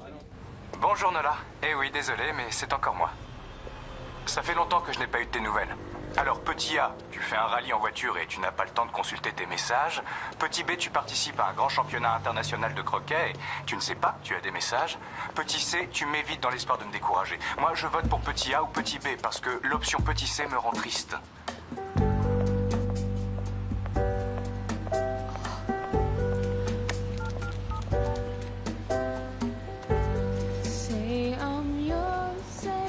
[SPEAKER 13] Bonjour Nola. Eh oui, désolé, mais c'est encore moi. Ça fait longtemps que je n'ai pas eu de tes nouvelles. Alors, petit A, tu fais un rallye en voiture et tu n'as pas le temps de consulter tes messages. Petit B, tu participes à un grand championnat international de croquet et tu ne sais pas, tu as des messages. Petit C, tu m'évites dans l'espoir de me décourager. Moi, je vote pour petit A ou petit B parce que l'option petit C me rend triste.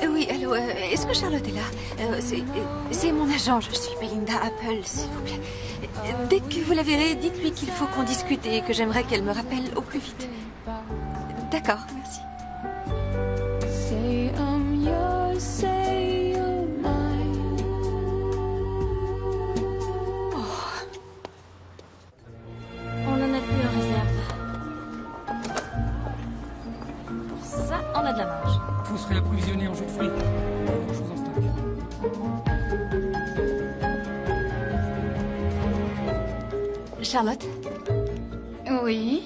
[SPEAKER 1] Oui, allô, est-ce que Charlotte est là? C'est mon agent, je suis Belinda Apple, s'il vous plaît. Dès que vous la verrez, dites-lui qu'il faut qu'on discute et que j'aimerais qu'elle me rappelle au plus vite. D'accord, merci.
[SPEAKER 12] Say I'm yours, say you're mine.
[SPEAKER 10] On en a plus en réserve. Pour ça, on a de la marge.
[SPEAKER 11] Vous serez approvisionné en jus de fruits. Quelque chose en stock.
[SPEAKER 1] Charlotte?
[SPEAKER 8] Oui?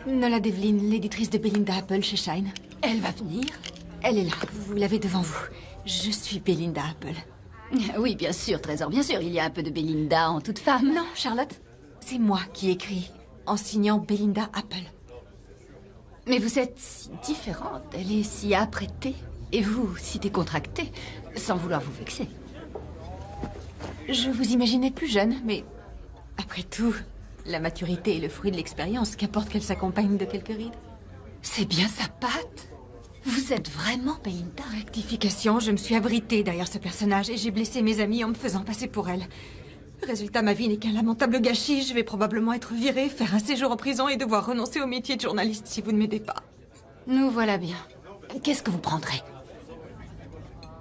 [SPEAKER 1] Nola Devlin, l'éditrice de Belinda Apple chez Shine.
[SPEAKER 8] Elle va venir?
[SPEAKER 1] Elle est là, vous l'avez devant vous. Je suis Belinda Apple.
[SPEAKER 9] Oui, bien sûr, Trésor, bien sûr. Il y a un peu de Belinda en toute femme.
[SPEAKER 1] Non, Charlotte, c'est moi qui écris en signant Belinda Apple.
[SPEAKER 9] Mais vous êtes si différente. Elle est si apprêtée. Et vous, si décontractée, sans vouloir vous vexer.
[SPEAKER 1] Je vous imaginais plus jeune, mais après tout, la maturité est le fruit de l'expérience, qu'importe qu'elle s'accompagne de quelques rides.
[SPEAKER 9] C'est bien sa patte. Vous êtes vraiment Belinda.
[SPEAKER 1] Rectification, je me suis abritée derrière ce personnage et j'ai blessé mes amis en me faisant passer pour elle. Résultat, ma vie n'est qu'un lamentable gâchis. Je vais probablement être virée, faire un séjour en prison et devoir renoncer au métier de journaliste si vous ne m'aidez pas.
[SPEAKER 9] Nous voilà bien. Qu'est-ce que vous prendrez?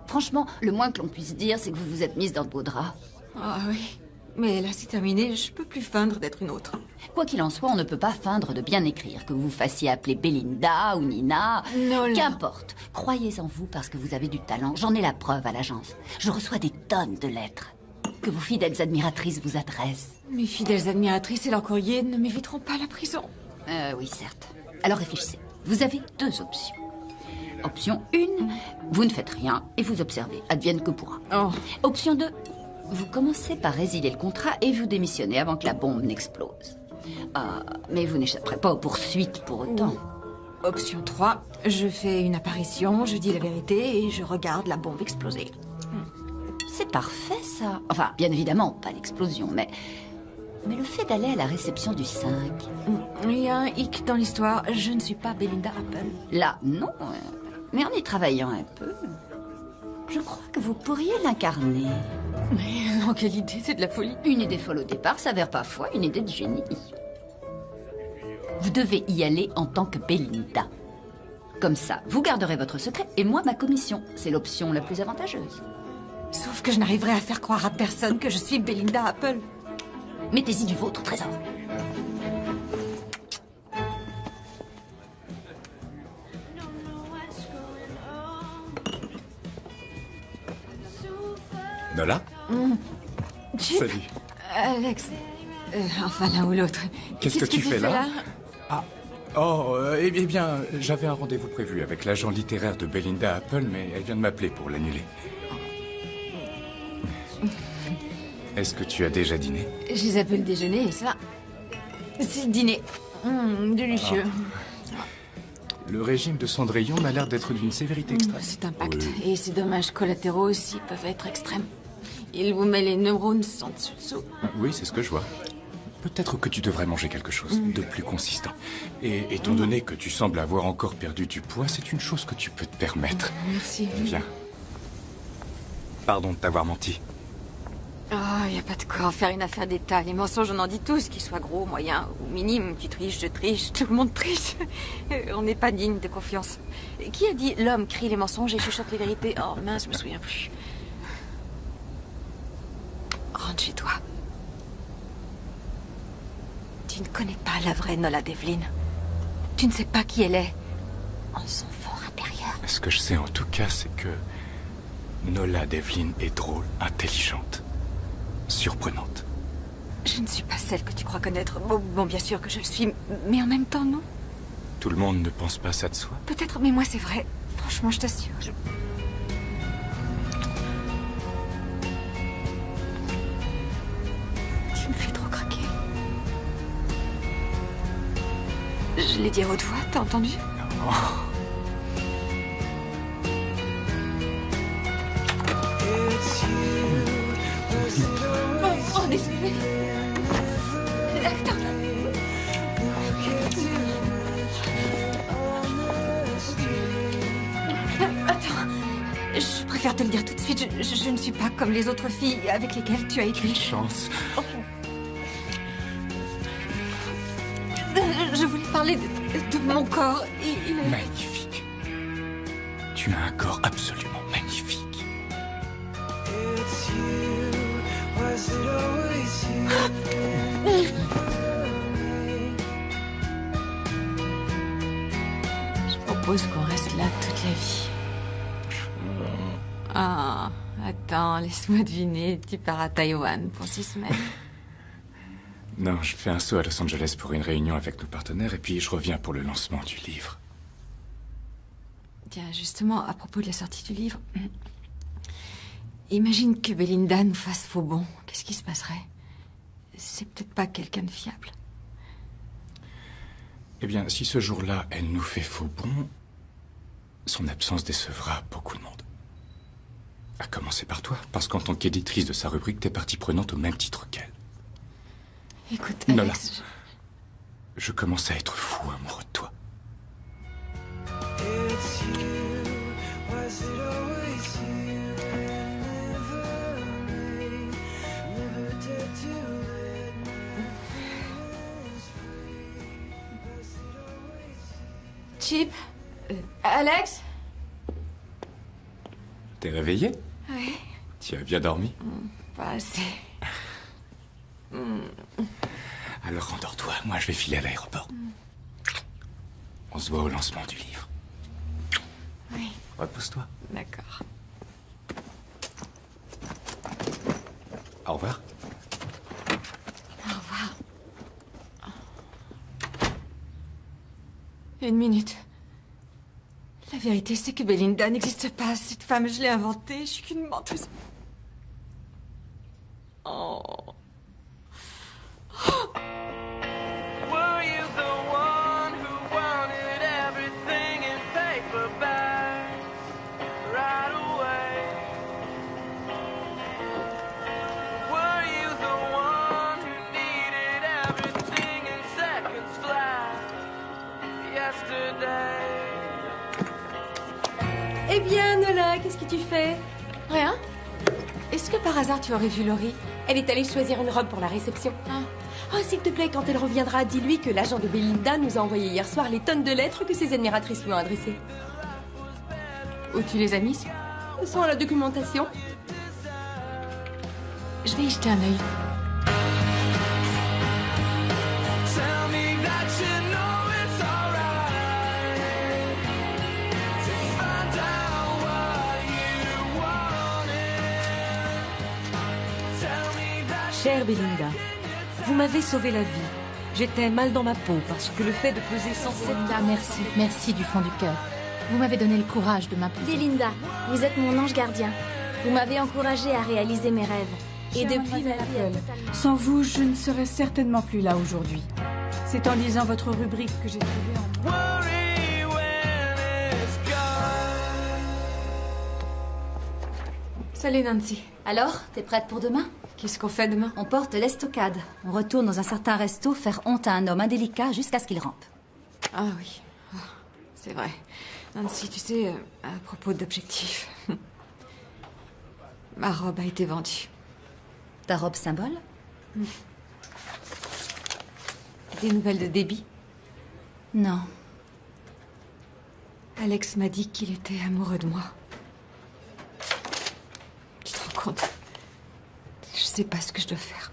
[SPEAKER 9] Franchement, le moins que l'on puisse dire, c'est que vous vous êtes mise dans de beaux draps.
[SPEAKER 1] Ah oui, mais là c'est terminé, je peux plus feindre d'être une autre.
[SPEAKER 9] Quoi qu'il en soit, on ne peut pas feindre de bien écrire. Que vous vous fassiez appeler Belinda ou Nina,
[SPEAKER 1] Nola.
[SPEAKER 9] Qu'importe. Croyez en vous parce que vous avez du talent. J'en ai la preuve à l'agence. Je reçois des tonnes de lettres que vos fidèles admiratrices vous adressent.
[SPEAKER 1] Mes fidèles admiratrices et leurs courriers ne m'éviteront pas la prison.
[SPEAKER 9] Oui, certes. Alors réfléchissez. Vous avez deux options. Option 1, vous ne faites rien et vous observez. Advienne que pourra.
[SPEAKER 1] Oh.
[SPEAKER 9] Option 2, vous commencez par résilier le contrat et vous démissionnez avant que la bombe n'explose. Mais vous n'échapperez pas aux poursuites pour autant.
[SPEAKER 1] Option 3, je fais une apparition, je dis la vérité et je regarde la bombe exploser.
[SPEAKER 9] C'est parfait, ça. Enfin, bien évidemment, pas l'explosion, mais le fait d'aller à la réception du 5...
[SPEAKER 1] Il y a un hic dans l'histoire, je ne suis pas Belinda Apple.
[SPEAKER 9] Là, non, mais en y travaillant un peu, je crois que vous pourriez l'incarner.
[SPEAKER 1] Mais non, quelle idée, c'est de la folie.
[SPEAKER 9] Une idée folle au départ s'avère parfois une idée de génie. Vous devez y aller en tant que Belinda. Comme ça, vous garderez votre secret et moi ma commission. C'est l'option la plus avantageuse.
[SPEAKER 1] Sauf que je n'arriverai à faire croire à personne que je suis Belinda Apple.
[SPEAKER 9] Mettez-y du vôtre, Trésor.
[SPEAKER 13] Nola?
[SPEAKER 1] Chip.
[SPEAKER 13] Salut.
[SPEAKER 1] Alex. Enfin, l'un ou l'autre.
[SPEAKER 13] Qu'est-ce que tu fais là? Ah, Oh, eh bien, j'avais un rendez-vous prévu avec l'agent littéraire de Belinda Apple, mais elle vient de m'appeler pour l'annuler. Est-ce que tu as déjà dîné?
[SPEAKER 1] Je les appelle déjeuner et ça, c'est le dîner. Délicieux.
[SPEAKER 13] Le régime de Cendrillon m'a l'air d'être d'une sévérité extrême.
[SPEAKER 1] C'est un pacte.
[SPEAKER 13] Oui.
[SPEAKER 1] Et ces dommages collatéraux aussi peuvent être extrêmes. Il vous met les neurones sans dessous.
[SPEAKER 13] Oui, c'est ce que je vois. Peut-être que tu devrais manger quelque chose de plus consistant. Et étant donné que tu sembles avoir encore perdu du poids, c'est une chose que tu peux te permettre.
[SPEAKER 1] Merci.
[SPEAKER 13] Viens. Pardon de t'avoir menti.
[SPEAKER 1] Oh, y a pas de quoi en faire une affaire d'État. Les mensonges, on en dit tous, qu'ils soient gros, moyens ou minimes. Tu triches, je triche, tout le monde triche. On n'est pas digne de confiance. Qui a dit l'homme crie les mensonges et chuchote les vérités? Oh mince, je me souviens plus. Rentre chez toi. Tu ne connais pas la vraie Nola Devlin. Tu ne sais pas qui elle est. En son fort intérieur.
[SPEAKER 13] Ce que je sais en tout cas, c'est que Nola Devlin est drôle, intelligente, surprenante.
[SPEAKER 1] Je ne suis pas celle que tu crois connaître. Bon, bien sûr que je le suis, mais en même temps, non.
[SPEAKER 13] Tout le monde ne pense pas ça de soi.
[SPEAKER 1] Peut-être, mais moi, c'est vrai. Franchement, je t'assure. Tu me fais trop craquer. Je l'ai dit à haute voix, t'as entendu?
[SPEAKER 13] Non.
[SPEAKER 1] Oh, désolé. Attends. Attends. Je préfère te le dire tout de suite. Je ne suis pas comme les autres filles avec lesquelles tu as écrit.
[SPEAKER 13] Quelle chance.
[SPEAKER 1] Oh. Je voulais parler de mon corps. Il est...
[SPEAKER 13] Magnifique. Tu as un corps absolument magnifique.
[SPEAKER 1] Je propose qu'on reste là toute la vie. Ah, attends, laisse-moi deviner. Tu pars à Taïwan pour 6 semaines.
[SPEAKER 13] Non, je fais un saut à Los Angeles pour une réunion avec nos partenaires et puis je reviens pour le lancement du livre.
[SPEAKER 1] Tiens, justement, à propos de la sortie du livre, imagine que Belinda nous fasse faux bond. Qu'est-ce qui se passerait? C'est peut-être pas quelqu'un de fiable.
[SPEAKER 13] Eh bien, si ce jour-là, elle nous fait faux bond, son absence décevra beaucoup de monde. À commencer par toi, parce qu'en tant qu'éditrice de sa rubrique, t'es partie prenante au même titre qu'elle.
[SPEAKER 1] Écoute,
[SPEAKER 13] Nola,
[SPEAKER 1] Alex,
[SPEAKER 13] je commence à être fou amoureux de toi.
[SPEAKER 1] Chip, Alex?
[SPEAKER 13] T'es réveillée?
[SPEAKER 1] Oui.
[SPEAKER 13] Tu as bien dormi?
[SPEAKER 1] Pas assez.
[SPEAKER 13] Alors rendors-toi, moi je vais filer à l'aéroport. On se voit au lancement du livre.
[SPEAKER 1] Oui.
[SPEAKER 13] Repose-toi.
[SPEAKER 1] D'accord.
[SPEAKER 13] Au revoir.
[SPEAKER 1] Au revoir. 1 minute. La vérité, c'est que Belinda n'existe pas. Cette femme, je l'ai inventée. Je suis qu'une menteuse. Oh.
[SPEAKER 14] Were you the one who wanted everything in paperbacks right away? Were you the one who needed everything in seconds flat yesterday?
[SPEAKER 5] Eh bien, Nola, qu'est-ce que tu fais?
[SPEAKER 1] Rien. Est-ce que par hasard tu aurais vu Laurie?
[SPEAKER 5] Elle est allée choisir une robe pour la réception. Oh, s'il te plaît, quand elle reviendra, dis-lui que l'agent de Belinda nous a envoyé hier soir les tonnes de lettres que ses admiratrices lui ont adressées.
[SPEAKER 1] Où tu les as mises?
[SPEAKER 5] Elles sont à la documentation.
[SPEAKER 1] Je vais y jeter un œil.
[SPEAKER 14] Tell me that you know it's alright to find out what you wanted. Tell me that
[SPEAKER 15] Chère Belinda, vous m'avez sauvé la vie. J'étais mal dans ma peau parce que le fait de peser 107
[SPEAKER 8] Linda, merci. Merci du fond du cœur. Vous m'avez donné le courage de m'imposer.
[SPEAKER 10] Belinda, vous êtes mon ange gardien. Vous m'avez encouragée à réaliser mes rêves. Et
[SPEAKER 16] Chère
[SPEAKER 10] depuis, ma vie a
[SPEAKER 16] Mademoiselle
[SPEAKER 10] totalement...
[SPEAKER 16] sans vous, je ne serais certainement plus là aujourd'hui. C'est en lisant votre rubrique que j'ai trouvé en...
[SPEAKER 3] Salut Nancy. Alors, t'es prête pour demain?
[SPEAKER 1] Qu'est-ce qu'on fait demain?
[SPEAKER 3] On porte l'estocade. On retourne dans un certain resto faire honte à un homme indélicat jusqu'à ce qu'il rampe.
[SPEAKER 1] Ah oui, Ah, c'est vrai. Nancy, tu sais, à propos d'objectifs, ma robe a été vendue.
[SPEAKER 3] Ta robe symbole?
[SPEAKER 1] Des nouvelles de Debbie?
[SPEAKER 3] Non.
[SPEAKER 1] Alex m'a dit qu'il était amoureux de moi. Tu te rends compte? Je sais pas ce que je dois faire.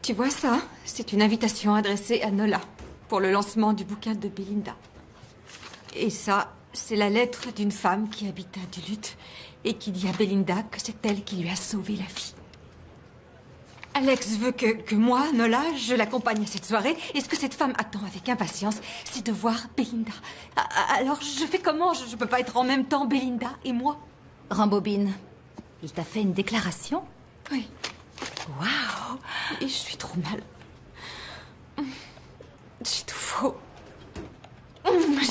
[SPEAKER 1] Tu vois ça? C'est une invitation adressée à Nola pour le lancement du bouquin de Belinda. Et ça, c'est la lettre d'une femme qui habite à Duluth et qui dit à Belinda que c'est elle qui lui a sauvé la vie. Alex veut que moi, Nola, je l'accompagne à cette soirée. Et ce que cette femme attend avec impatience, c'est de voir Belinda. Alors, je fais comment? Je peux pas être en même temps Belinda et moi.
[SPEAKER 3] Rambobine, il t'a fait une déclaration?
[SPEAKER 1] Oui. Waouh! Et je suis trop mal. J'ai tout faux.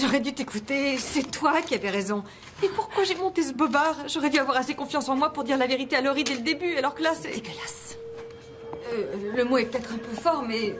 [SPEAKER 1] J'aurais dû t'écouter. C'est toi qui avais raison. Et pourquoi j'ai monté ce bobard? J'aurais dû avoir assez confiance en moi pour dire la vérité à Laurie dès le début, alors que là, c'est...
[SPEAKER 3] dégueulasse.
[SPEAKER 1] Le mot est peut-être un peu fort, mais...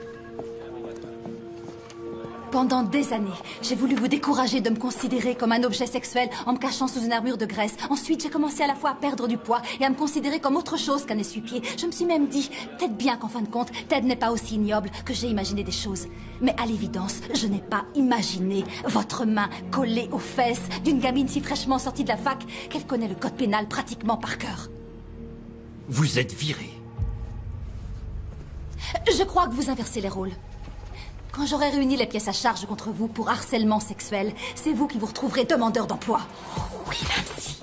[SPEAKER 3] Pendant des années, j'ai voulu vous décourager de me considérer comme un objet sexuel en me cachant sous une armure de graisse. Ensuite, j'ai commencé à la fois à perdre du poids et à me considérer comme autre chose qu'un essuie-pied. Je me suis même dit, peut-être bien qu'en fin de compte, Ted n'est pas aussi ignoble que j'ai imaginé des choses. Mais à l'évidence, je n'ai pas imaginé votre main collée aux fesses d'une gamine si fraîchement sortie de la fac qu'elle connaît le code pénal pratiquement par cœur.
[SPEAKER 17] Vous êtes viré.
[SPEAKER 3] Je crois que vous inversez les rôles. Quand j'aurai réuni les pièces à charge contre vous pour harcèlement sexuel, c'est vous qui vous retrouverez demandeur d'emploi. Oui, Nancy.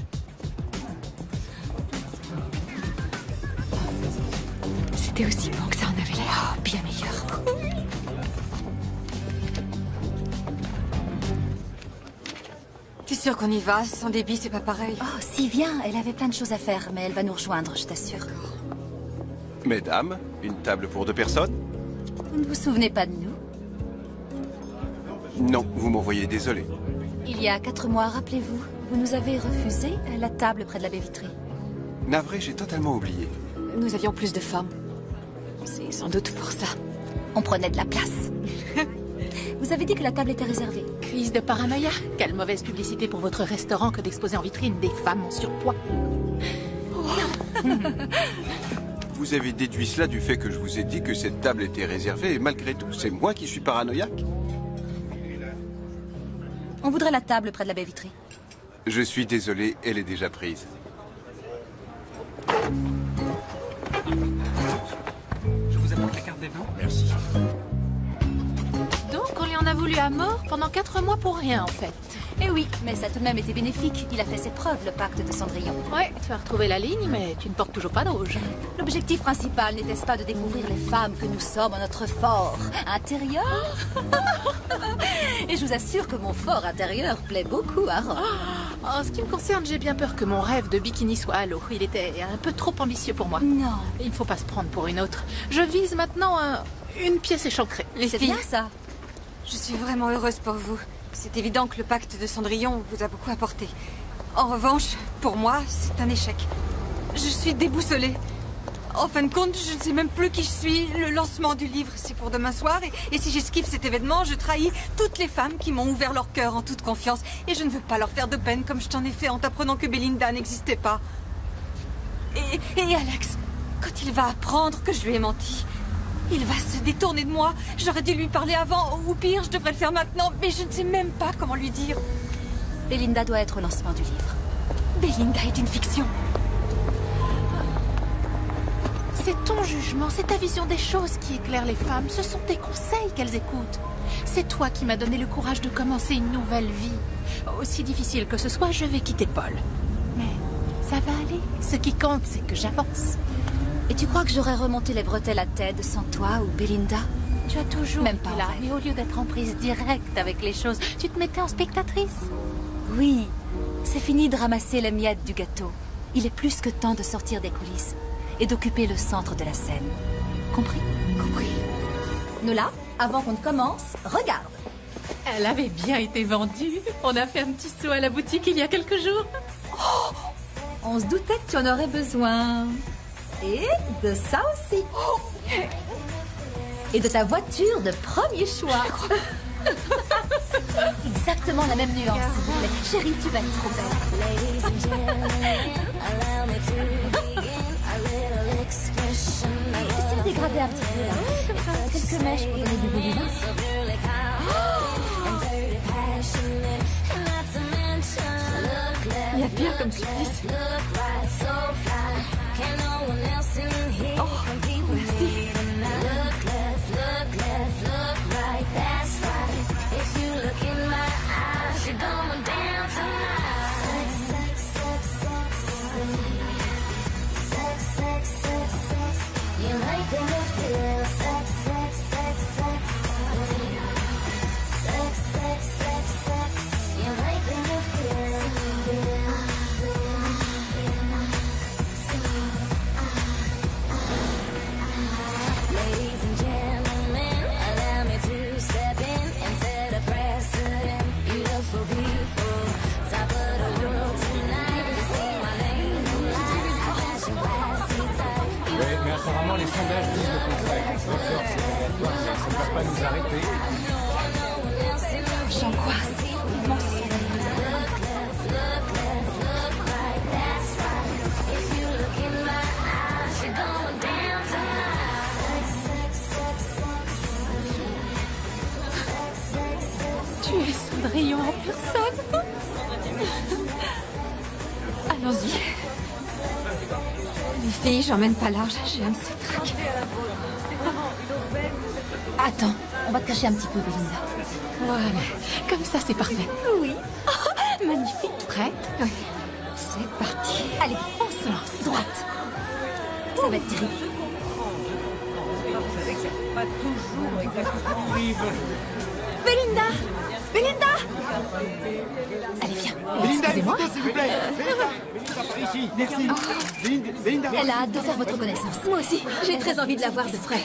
[SPEAKER 1] C'était aussi bon que ça en avait l'air.
[SPEAKER 3] Oh, bien meilleur.
[SPEAKER 1] T'es sûre qu'on y va? Sans débit, c'est pas pareil.
[SPEAKER 3] Oh, si, viens. Elle avait plein de choses à faire, mais elle va nous rejoindre, je t'assure.
[SPEAKER 18] Mesdames, une table pour 2 personnes?
[SPEAKER 3] Vous ne vous souvenez pas de nous?
[SPEAKER 18] Non, vous m'envoyez désolé.
[SPEAKER 3] Il y a 4 mois, rappelez-vous, vous nous avez refusé la table près de la baie vitrée.
[SPEAKER 18] Navré, j'ai totalement oublié.
[SPEAKER 1] Nous avions plus de femmes. C'est sans doute pour ça.
[SPEAKER 3] On prenait de la place. Vous avez dit que la table était réservée.
[SPEAKER 8] Crise de paranoïa. Quelle mauvaise publicité pour votre restaurant que d'exposer en vitrine des femmes en surpoids.
[SPEAKER 18] Vous avez déduit cela du fait que je vous ai dit que cette table était réservée et malgré tout, c'est moi qui suis paranoïaque?
[SPEAKER 3] On voudrait la table près de la baie vitrée.
[SPEAKER 18] Je suis désolé, elle est déjà prise.
[SPEAKER 11] Je vous apporte la carte des vins.
[SPEAKER 18] Merci.
[SPEAKER 8] Donc, on lui en a voulu à mort pendant 4 mois pour rien, en fait.
[SPEAKER 3] Eh oui, mais ça a tout de même été bénéfique. Il a fait ses preuves, le pacte de Cendrillon.
[SPEAKER 8] Ouais, tu as retrouvé la ligne, mais tu ne portes toujours pas d'auge.
[SPEAKER 3] L'objectif principal n'était-ce pas de découvrir les femmes que nous sommes en notre fort intérieur? Et je vous assure que mon fort intérieur plaît beaucoup à Rome.
[SPEAKER 8] En ce qui me concerne, j'ai bien peur que mon rêve de bikini soit à l'eau. Il était un peu trop ambitieux pour moi.
[SPEAKER 3] Non.
[SPEAKER 8] Il ne faut pas se prendre pour une autre. Je vise maintenant une pièce échancrée.
[SPEAKER 1] Les
[SPEAKER 3] C'est
[SPEAKER 1] filles,
[SPEAKER 3] bien ça.
[SPEAKER 1] je suis vraiment heureuse pour vous. C'est évident que le pacte de Cendrillon vous a beaucoup apporté. En revanche, pour moi, c'est un échec. Je suis déboussolée. En fin de compte, je ne sais même plus qui je suis. Le lancement du livre, c'est pour demain soir. Et si j'esquive cet événement, je trahis toutes les femmes qui m'ont ouvert leur cœur en toute confiance. Et je ne veux pas leur faire de peine comme je t'en ai fait en t'apprenant que Belinda n'existait pas. Et Alex, quand il va apprendre que je lui ai menti, il va se détourner de moi. J'aurais dû lui parler avant, ou pire, je devrais le faire maintenant, mais je ne sais même pas comment lui dire.
[SPEAKER 3] Belinda doit être au lancement du livre.
[SPEAKER 1] Belinda est une fiction.
[SPEAKER 8] C'est ton jugement, c'est ta vision des choses qui éclaire les femmes. Ce sont tes conseils qu'elles écoutent. C'est toi qui m'as donné le courage de commencer une nouvelle vie. Aussi difficile que ce soit, je vais quitter Paul. Mais ça va aller. Ce qui compte, c'est que j'avance.
[SPEAKER 3] Et tu crois que j'aurais remonté les bretelles à Ted sans toi ou Belinda?
[SPEAKER 8] Tu as toujours
[SPEAKER 3] Même
[SPEAKER 8] été
[SPEAKER 3] pas en
[SPEAKER 8] là,
[SPEAKER 3] rêve.
[SPEAKER 8] mais au lieu d'être en prise directe avec les choses, tu te mettais en spectatrice.
[SPEAKER 3] Oui, c'est fini de ramasser les miettes du gâteau. Il est plus que temps de sortir des coulisses et d'occuper le centre de la scène. Compris?
[SPEAKER 4] Compris. Nola, avant qu'on ne commence, regarde.
[SPEAKER 8] Elle avait bien été vendue. On a fait un petit saut à la boutique il y a quelques jours.
[SPEAKER 4] Oh, on se doutait que tu en aurais besoin. Et de ça aussi. Et de ta voiture de premier choix.
[SPEAKER 3] Exactement la même nuance, s'il vous plaît. Chérie, tu vas être trop belle. Essaye de dégrader un petit peu, là. Comme ça, quelques mèches pour donner du volume.
[SPEAKER 5] Il y a pire comme supplice. Oh, merci.
[SPEAKER 2] Mais apparemment, les sondages disent le contraire. C'est fort, c'est aléatoire, ça ne va pas nous arrêter.
[SPEAKER 3] J'angoisse. Vivement, ce soit
[SPEAKER 8] Tu es Cendrillon en personne.
[SPEAKER 5] Allons-y. Les filles, j'emmène pas large, j'ai un de ces tracs.
[SPEAKER 3] Attends, on va te cacher un petit peu, Belinda.
[SPEAKER 8] Voilà, comme ça c'est parfait.
[SPEAKER 5] Oui.
[SPEAKER 8] Oh, magnifique. Prête?
[SPEAKER 5] Oui. C'est parti.
[SPEAKER 3] Allez, on se lance. Droite. Ça va être terrible.
[SPEAKER 11] Pas toujours exactement.
[SPEAKER 4] Belinda! Belinda!
[SPEAKER 3] Allez, viens.
[SPEAKER 6] Belinda, une photo, s'il vous plaît. Belinda, par ici. Merci. Belinda.
[SPEAKER 3] Elle a hâte de faire votre connaissance.
[SPEAKER 4] Moi aussi, j'ai très envie de la voir de près.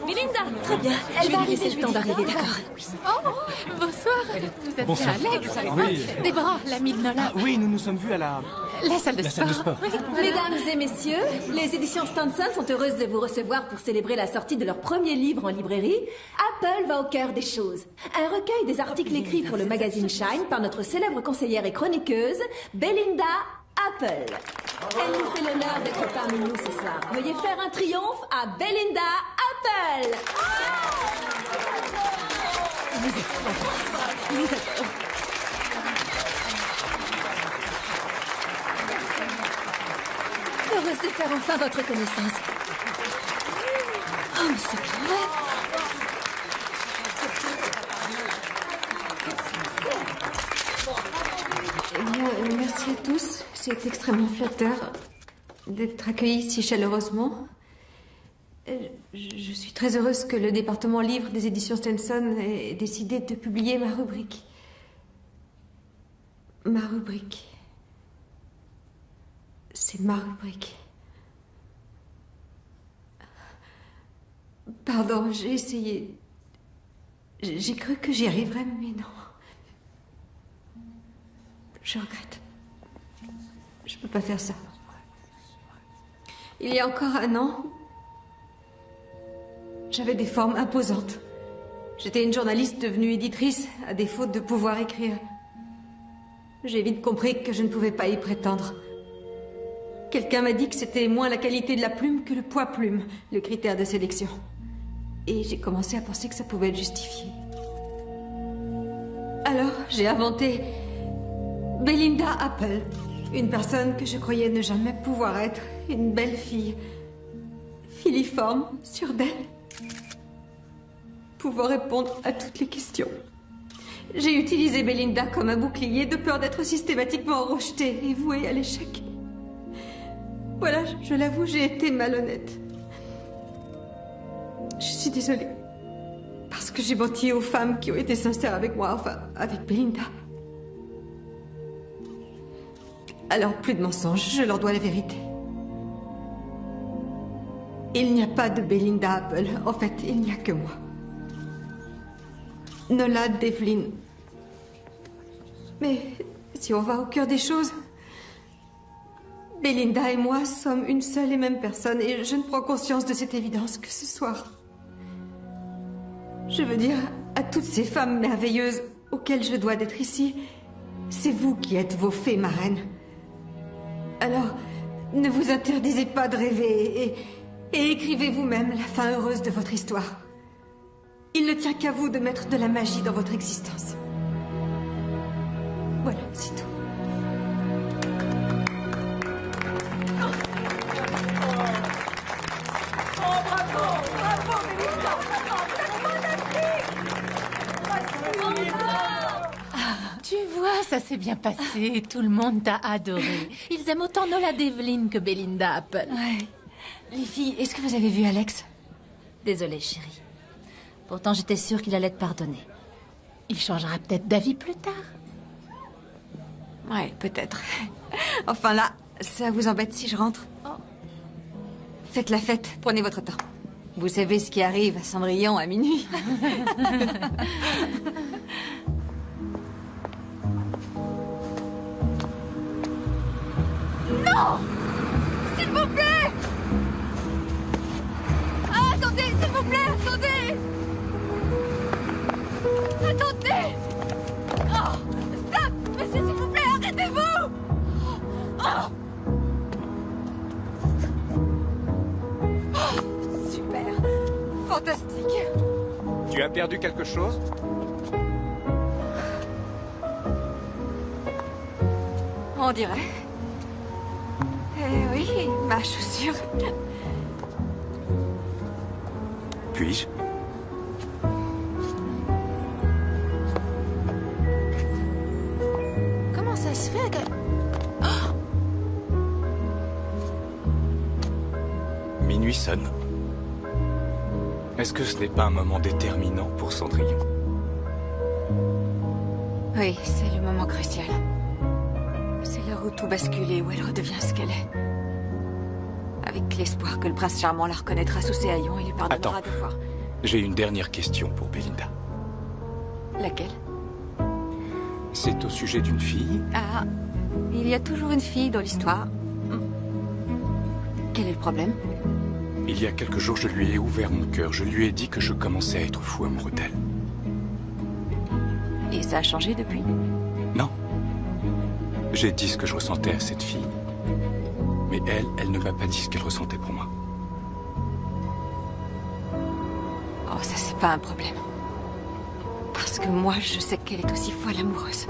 [SPEAKER 4] Belinda! Très bien. Elle va arriver, le temps d'arriver, d'accord?
[SPEAKER 8] Oh, bonsoir. Vous êtes
[SPEAKER 2] Bonsoir.
[SPEAKER 8] bien Alex?
[SPEAKER 2] Oui.
[SPEAKER 8] Déborah, l'amie de Nola.
[SPEAKER 2] Ah, oui, nous nous sommes vus à la
[SPEAKER 8] salle de sport.
[SPEAKER 2] salle de sport.
[SPEAKER 4] Mesdames et messieurs, les éditions Stanson sont heureuses de vous recevoir pour célébrer la sortie de leur premier livre en librairie. Apple va au cœur des choses. Un recueil des articles écrits pour le magazine Shine par notre célèbre conseillère et chroniqueuse, Belinda Apple. Elle nous fait l'honneur d'être parmi nous ce soir. Veuillez faire un triomphe à Belinda Apple.
[SPEAKER 8] Vous êtes fantastique. Vous êtes...
[SPEAKER 4] Heureuse de faire enfin votre connaissance. Oh, mais c'est vrai.
[SPEAKER 5] Eh bien, merci à tous. C'est extrêmement flatteur d'être accueillis si chaleureusement. Je suis très heureuse que le département livre des éditions Stanson ait décidé de publier ma rubrique. Ma rubrique. C'est ma rubrique. Pardon, j'ai essayé. J'ai cru que j'y arriverais, mais non. Je regrette. Je peux pas faire ça. Il y a encore un an, j'avais des formes imposantes. J'étais une journaliste devenue éditrice, à défaut de pouvoir écrire. J'ai vite compris que je ne pouvais pas y prétendre. Quelqu'un m'a dit que c'était moins la qualité de la plume que le poids plume, le critère de sélection. Et j'ai commencé à penser que ça pouvait être justifié. Alors, j'ai inventé Belinda Apple, une personne que je croyais ne jamais pouvoir être, une belle fille, filiforme, sûre d'elle, pouvant répondre à toutes les questions. J'ai utilisé Belinda comme un bouclier de peur d'être systématiquement rejetée et vouée à l'échec. Voilà, je l'avoue, j'ai été malhonnête. Je suis désolée. Parce que j'ai menti aux femmes qui ont été sincères avec moi, enfin, avec Belinda. Alors, plus de mensonges, je leur dois la vérité. Il n'y a pas de Belinda Apple. En fait, il n'y a que moi. Nola Devlin. Mais si on va au cœur des choses, Belinda et moi sommes une seule et même personne et je ne prends conscience de cette évidence que ce soir. Je veux dire, à toutes ces femmes merveilleuses auxquelles je dois d'être ici, c'est vous qui êtes vos fées marraines. Alors, ne vous interdisez pas de rêver et écrivez vous-même la fin heureuse de votre histoire. Il ne tient qu'à vous de mettre de la magie dans votre existence. Voilà, c'est tout.
[SPEAKER 8] Tu vois, ça s'est bien passé. Tout le monde t'a adoré. Ils aiment autant Nola Devlin que Belinda Apple.
[SPEAKER 3] Ouais. Les filles, est-ce que vous avez vu Alex? Désolée, chérie. Pourtant, j'étais sûre qu'il allait te pardonner.
[SPEAKER 8] Il changera peut-être d'avis plus tard.
[SPEAKER 5] Ouais, peut-être. Enfin là, ça vous embête si je rentre? Faites la fête, prenez votre temps.
[SPEAKER 3] Vous savez ce qui arrive à Cendrillon à minuit.
[SPEAKER 1] Non! S'il vous plaît! Ah, attendez, s'il vous plaît, attendez! Attendez! Oh, stop! Monsieur, s'il vous plaît, arrêtez-vous! Oh!
[SPEAKER 5] Oh, super! Fantastique!
[SPEAKER 2] Tu as perdu quelque chose?
[SPEAKER 5] On dirait. Eh oui, ma chaussure.
[SPEAKER 18] Puis-je?
[SPEAKER 8] Comment ça se fait que...
[SPEAKER 13] Minuit sonne. Est-ce que ce n'est pas un moment déterminant pour Cendrillon?
[SPEAKER 5] Oui, c'est le moment crucial. C'est l'heure où tout bascule et où elle redevient ce qu'elle est. Avec l'espoir que le prince charmant la reconnaîtra sous ses haillons et lui pardonnera
[SPEAKER 13] Attends.
[SPEAKER 5] de voir.
[SPEAKER 13] J'ai une dernière question pour Belinda.
[SPEAKER 5] Laquelle?
[SPEAKER 13] C'est au sujet d'une fille.
[SPEAKER 5] Ah, il y a toujours une fille dans l'histoire. Quel est le problème?
[SPEAKER 13] Il y a quelques jours, je lui ai ouvert mon cœur. Je lui ai dit que je commençais à être fou amoureux d'elle.
[SPEAKER 5] Et ça a changé depuis?
[SPEAKER 13] Non. J'ai dit ce que je ressentais à cette fille. Mais elle ne m'a pas dit ce qu'elle ressentait pour moi.
[SPEAKER 5] Oh, ça c'est pas un problème. Parce que moi, je sais qu'elle est aussi folle amoureuse.